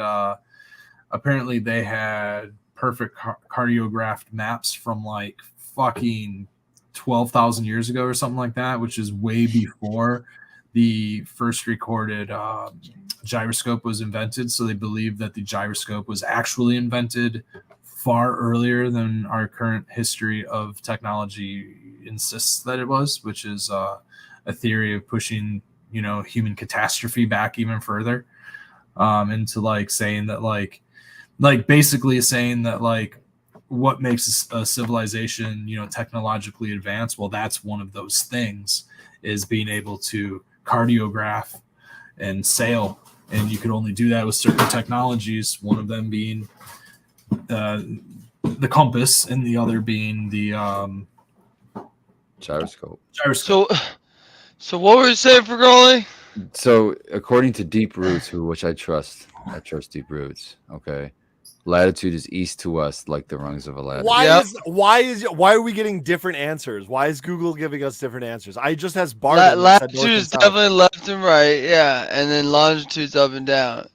apparently they had perfect cartographed maps from like fucking 12,000 years ago or something like that, which is way before the first recorded gyroscope was invented. So they believe that the gyroscope was actually invented far earlier than our current history of technology insists that it was, which is a theory of pushing, human catastrophe back even further, into like saying that like basically saying that like what makes a civilization, technologically advanced. Well, that's one of those things, is being able to cartograph and sail. And you could only do that with certain technologies, one of them being the compass and the other being the Gyroscope. gyroscope. So what were you saying for Growley? So according to Deep Roots, which I trust Deep Roots. Okay, latitude is east to west, like the rungs of a ladder. Why are we getting different answers? Why is Google giving us different answers? I just asked Bard. and it said north Latitude and is south. definitely left and right, yeah, and then longitude's up and down.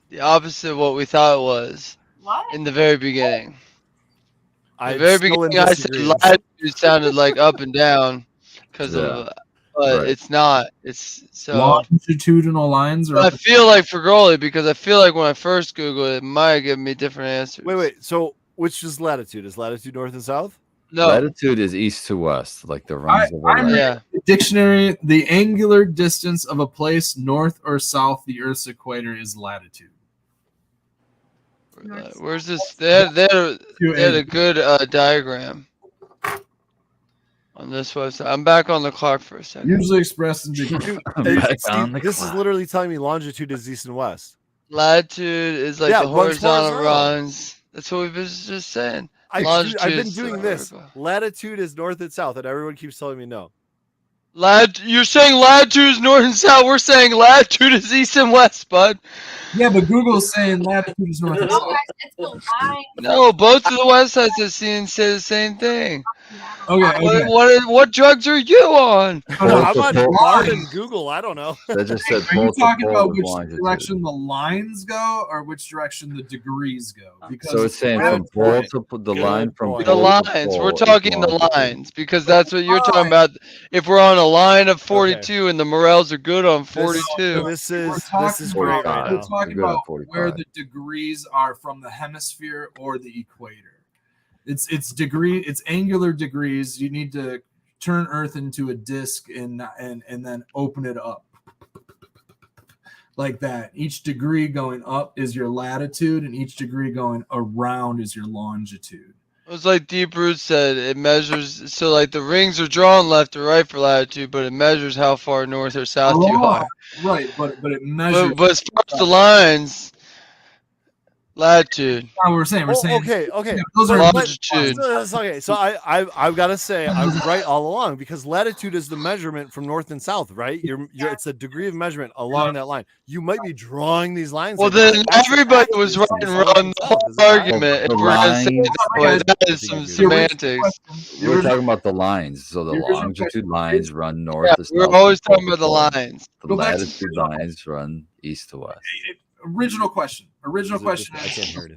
The opposite of what we thought it was What? in the very beginning. I'm The very still in beginning, I said disagreement. latitude sounded like up and down because of, but Right. it's not. It's so. Longitudinal lines are I feel like for Growley, because I feel like when I first Googled it, it might have given me different answers. Wait. So which is latitude? Is latitude north and south? No. Latitude is east to west, like the rungs of a I'm- ladder. Yeah. dictionary. The angular distance of a place north or south the Earth's equator is latitude. Where's this? They had a good diagram on this website. I'm back on the clock for a second. Usually expressed in degrees. Dude, Back Steve, on the this is clock. literally telling me longitude is east and west. Latitude is like Yeah, the rungs horizontal horizontal. runs. That's what we've been just saying. I've Longitude been is doing the this. vertical. Latitude is north and south, and everyone keeps telling me no. You're saying latitude is north and south. We're saying latitude is east and west, bud. Yeah, but Google's saying latitude is north and No, south. guys, it's the line. No, both of the websites I've seen say the same thing. Okay. What drugs are you on? I'm on Bard and Google. I don't know. That just said Are you talking about which longitude. direction the lines go, or which direction the degrees go? Because So it's saying from pole to the line from point. The pole to lines. pole We're is talking the longitude. lines because that's what you're talking about. If we're on a line of 42 and the morels are good on 42. This is we're great right now. talking You're good on about 45. where the degrees are from the hemisphere or the equator. It's angular degrees. You need to turn Earth into a disc and then open it up like that. Each degree going up is your latitude, and each degree going around is your longitude. It was like Deep Root said, it measures, so like the rings are drawn left or right for latitude, but it measures how far north or south you are. Right, but it measures. But as far as the lines, latitude. We're saying. Okay. Yeah, those are longitude. Okay, so I've got to say I was right all along because latitude is the measurement from north and south, right? It's a degree of measurement along that line. You might be drawing these lines. Well, then everybody was right and wrong the whole argument. If we're going to say it that way, that is some semantics. We're talking about the lines. So the longitude lines run north to south. We're always talking about the lines. The latitude lines run east to west. Original question is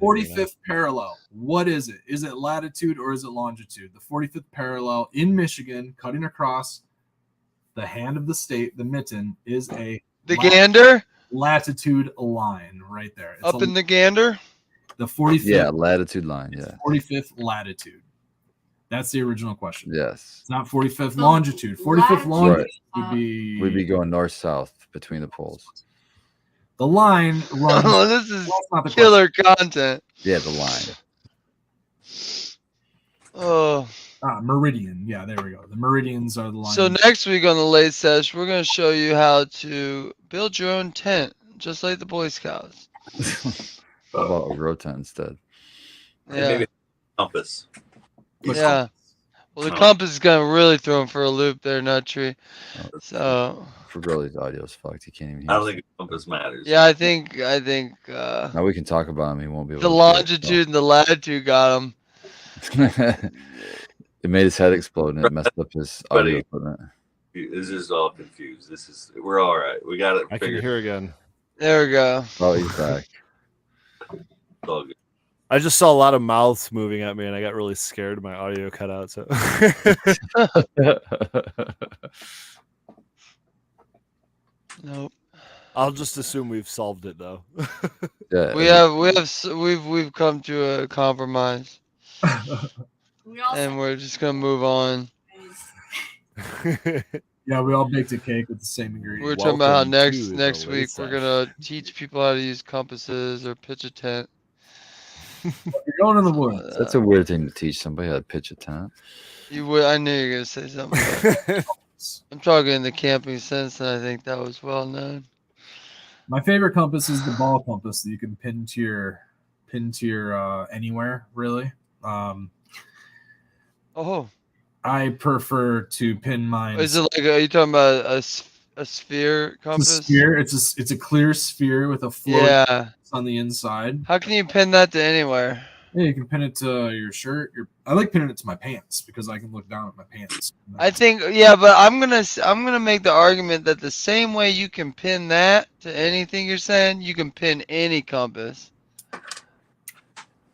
45th parallel. What is it? Is it latitude or is it longitude? The 45th parallel in Michigan, cutting across the hand of the state, the mitten, is the gander latitude line right there. It's up in the gander. The 45th latitude line. Yeah, 45th latitude. That's the original question. Yes, it's not 45th longitude. 45th longitude would be going north south between the poles. The line runs. Oh, this is killer content. Yeah, the line. Oh. Meridian. Yeah, there we go. The meridians are the lines. So next week on the Late Sesh, we're going to show you how to build your own tent, just like the Boy Scouts. How about a grow tent instead? Yeah. Maybe a compass. Yeah. Well, the compass is going to really throw him for a loop there, Nuttree. So... For Broly's audio's fucked. He can't even hear. I don't think a compass matters. Yeah, I think. Now we can talk about him. He won't be able the to longitude and the latitude got him. It made his head explode and it messed up his audio equipment. This is all confused. We're all right. We got it. I can hear again. There we go. Oh, he's back. It's all good. I just saw a lot of mouths moving at me, and I got really scared. My audio cut out. So. Nope. I'll just assume we've solved it though. Yeah, we've come to a compromise, and we're just gonna move on. Yeah, we all baked a cake with the same ingredients. We're talking about how next week we're gonna teach people how to use compasses or pitch a tent. You're going in the woods. That's a weird thing to teach somebody how to pitch a tent. You would. I knew you were gonna say something. I'm talking in the camping sense, and I think that was well known. My favorite compass is the ball compass that you can pin to your anywhere, really. I prefer to pin mine. Is it like? Are you talking about a sphere compass? It's a sphere. It's a clear sphere with a float on the inside. How can you pin that to anywhere? Yeah, you can pin it to your shirt. I like pinning it to my pants because I can look down at my pants. I think, but I'm gonna make the argument that the same way you can pin that to anything you're saying, you can pin any compass.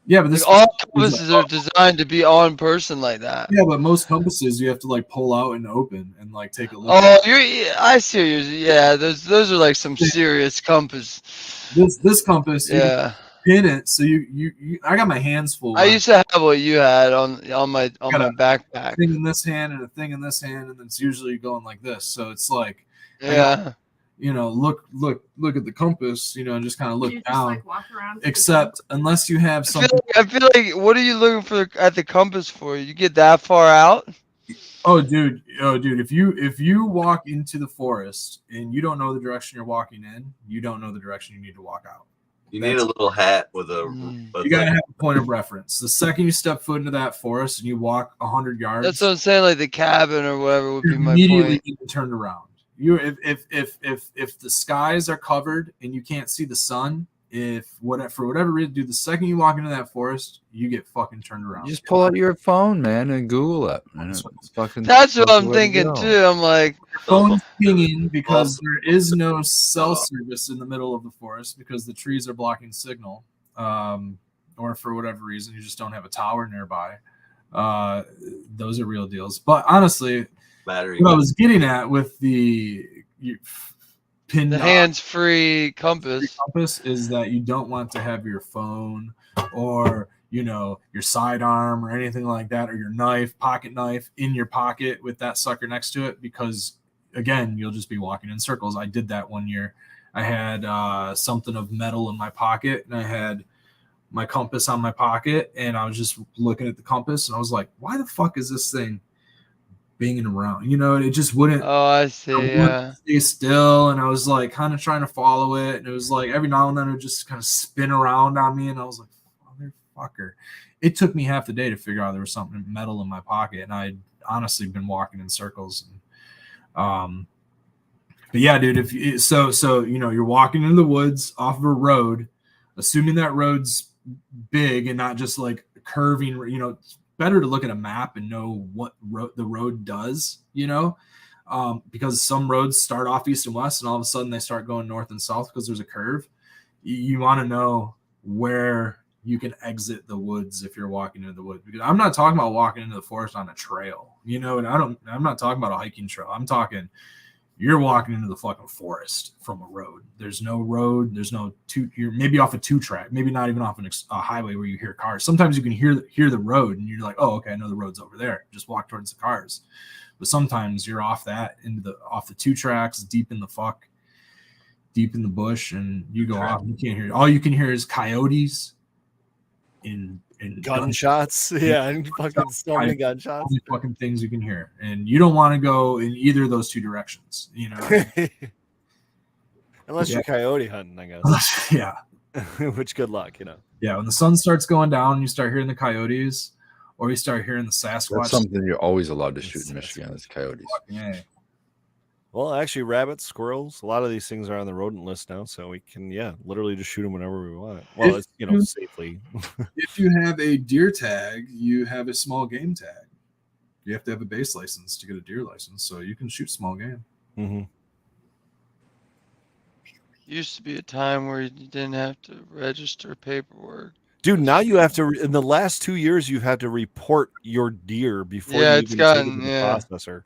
Yeah, but all compasses are designed to be on person like that. Yeah, but most compasses you have to like pull out and open and like take a look. Oh, I see. Yeah, those are like some serious compass. This compass, yeah. Pin it so you I got my hands full. I used to have what you had on my backpack. A thing in this hand and a thing in this hand, and it's usually going like this. So it's like look at the compass, and just kind of look down. Just, like, walk around except unless you have something. I feel like what are you looking for at the compass for? You get that far out? Oh dude, if you walk into the forest and you don't know the direction you're walking in, you don't know the direction you need to walk out. You need a little hat with a. You gotta have a point of reference. The second you step foot into that forest and you walk 100 yards, that's what I'm saying. Like the cabin or whatever would be my immediately point. Turned around. If the skies are covered and you can't see the sun, for whatever reason, dude, the second you walk into that forest, you get fucking turned around. You just pull out your phone, man, and Google it. And That's what I'm thinking too. I'm like, phone's pinging because there is no cell service in the middle of the forest because the trees are blocking signal, or for whatever reason you just don't have a tower nearby. Those are real deals. But honestly, battery. What I was getting at with the pin hands-free compass is that you don't want to have your phone or your sidearm or anything like that, or your pocket knife in your pocket with that sucker next to it, because again, you'll just be walking in circles. I did that one year. I had something of metal in my pocket, and I had my compass on my pocket, and I was just looking at the compass, and I was like, why the fuck is this thing banging around? It just wouldn't. Oh, I see. Yeah. Stay still, and I was like kind of trying to follow it, and it was like every now and then it would just kind of spin around on me, and I was like, motherfucker. It took me half the day to figure out there was something metal in my pocket, and I'd honestly been walking in circles. And, but yeah, dude, if you, so you're walking into the woods off of a road, assuming that road's big and not just like curving. It's better to look at a map and know what the road does. Because some roads start off east and west, and all of a sudden they start going north and south because there's a curve. You want to know where you can exit the woods if you're walking into the woods, because I'm not talking about walking into the forest on a trail, and I'm not talking about a hiking trail. I'm talking you're walking into the fucking forest from a road. There's no road. There's no you're maybe off a 2-track, maybe not even off a highway where you hear cars. Sometimes you can hear the road and you're like, oh, okay, I know the road's over there. Just walk towards the cars. But sometimes you're off the 2 tracks, deep in the bush, and you go off. You can't hear. All you can hear is coyotes and gunshots. Yeah, and fucking so many gunshots. All the fucking things you can hear, and you don't want to go in either of those 2 directions. Unless you're coyote hunting, I guess. Yeah. Which, good luck. Yeah, when the sun starts going down, you start hearing the coyotes, or you start hearing the Sasquatch. That's something you're always allowed to shoot in Michigan is coyotes. Yeah. Well, actually, rabbits, squirrels, a lot of these things are on the rodent list now, so we can, literally just shoot them whenever we want. Well, it's safely. If you have a deer tag, you have a small game tag. You have to have a base license to get a deer license, so you can shoot small game. Mm-hmm. Used to be a time where you didn't have to register paperwork. Dude, now you have to. In the last 2 years, you've had to report your deer before you even take it to the processor.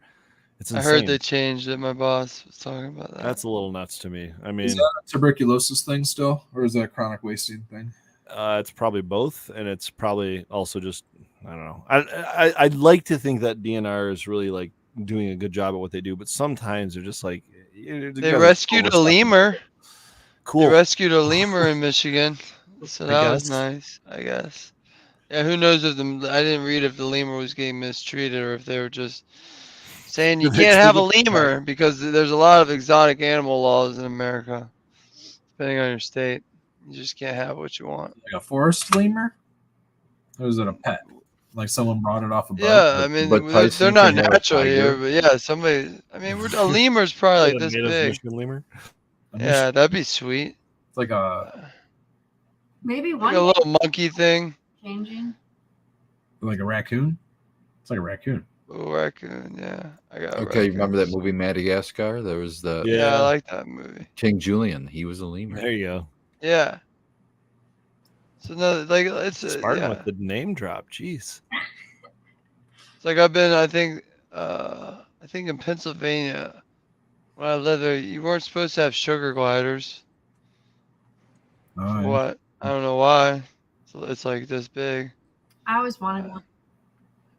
It's insane. I heard they changed it. My boss was talking about that. That's a little nuts to me. I mean, is that a tuberculosis thing still, or is that a chronic wasting thing? It's probably both, and it's probably also just, I don't know. I'd like to think that DNR is really like doing a good job at what they do, but sometimes they're just like they rescued a lemur. Cool. They rescued a lemur in Michigan, so that was nice, I guess. Yeah, who knows if I didn't read if the lemur was getting mistreated or if they were just saying you can't have a lemur because there's a lot of exotic animal laws in America, depending on your state. You just can't have what you want. Like a forest lemur? Or is it a pet? Like someone brought it off a boat? Yeah, I mean, they're not natural here, but yeah, somebody. I mean, a lemur's probably like this big. Lemur? Yeah, that'd be sweet. It's like maybe like a little monkey thing. Changing. Like a raccoon? It's like a raccoon. Oh, raccoon, yeah. I got okay, remember that movie Madagascar? There was the I like that movie. King Julian. He was a lemur. There you go. Yeah. So no, like it's Spartan with the name drop. Jeez. It's like I've been. I think in Pennsylvania, when I lived there, you weren't supposed to have sugar gliders. What? I don't know why. So it's like this big. I always wanted one.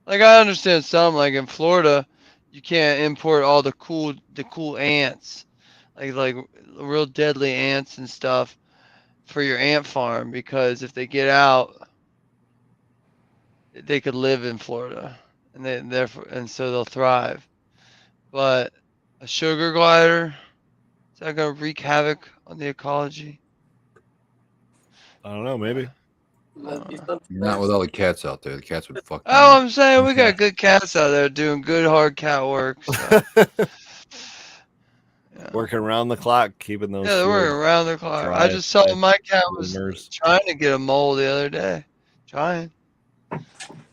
Like I understand some, like in Florida, you can't import all the cool ants, like real deadly ants and stuff for your ant farm, because if they get out, they could live in Florida, and so they'll thrive. But a sugar glider, is that gonna wreak havoc on the ecology? I don't know, maybe. Not with all the cats out there. The cats would fuck. Oh, I'm saying we got good cats out there doing good hard cat work. So. Yeah. Working around the clock, keeping those. Yeah, they're working fields around the clock. dry, I just saw dry my cat was bloomers. trying to get a mole the other day. Trying.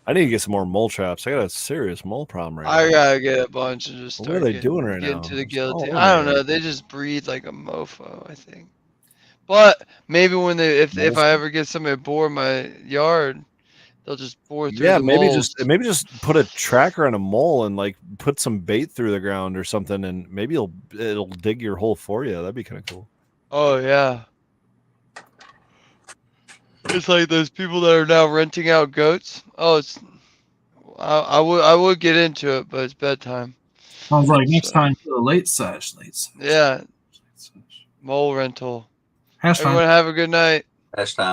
I need to get some more mole traps. I got a serious mole problem right I now. gotta get a bunch and just What start are they doing right getting now? to the It's all guillotine. over I don't the know. They just breed like a mofo, I think. But maybe when they, if Moles? I ever get somebody to bore my yard, they'll just bore through Yeah, the maybe moles. just put a tracker on a mole and like put some bait through the ground or something, and maybe it'll dig your hole for you. That'd be kind of cool. Oh yeah. It's like those people that are now renting out goats. Oh, it's I would get into it, but it's bedtime. Sounds like next So, time for the late sesh. yeah, mole rental. Hash time. Everyone have a good night. Last time.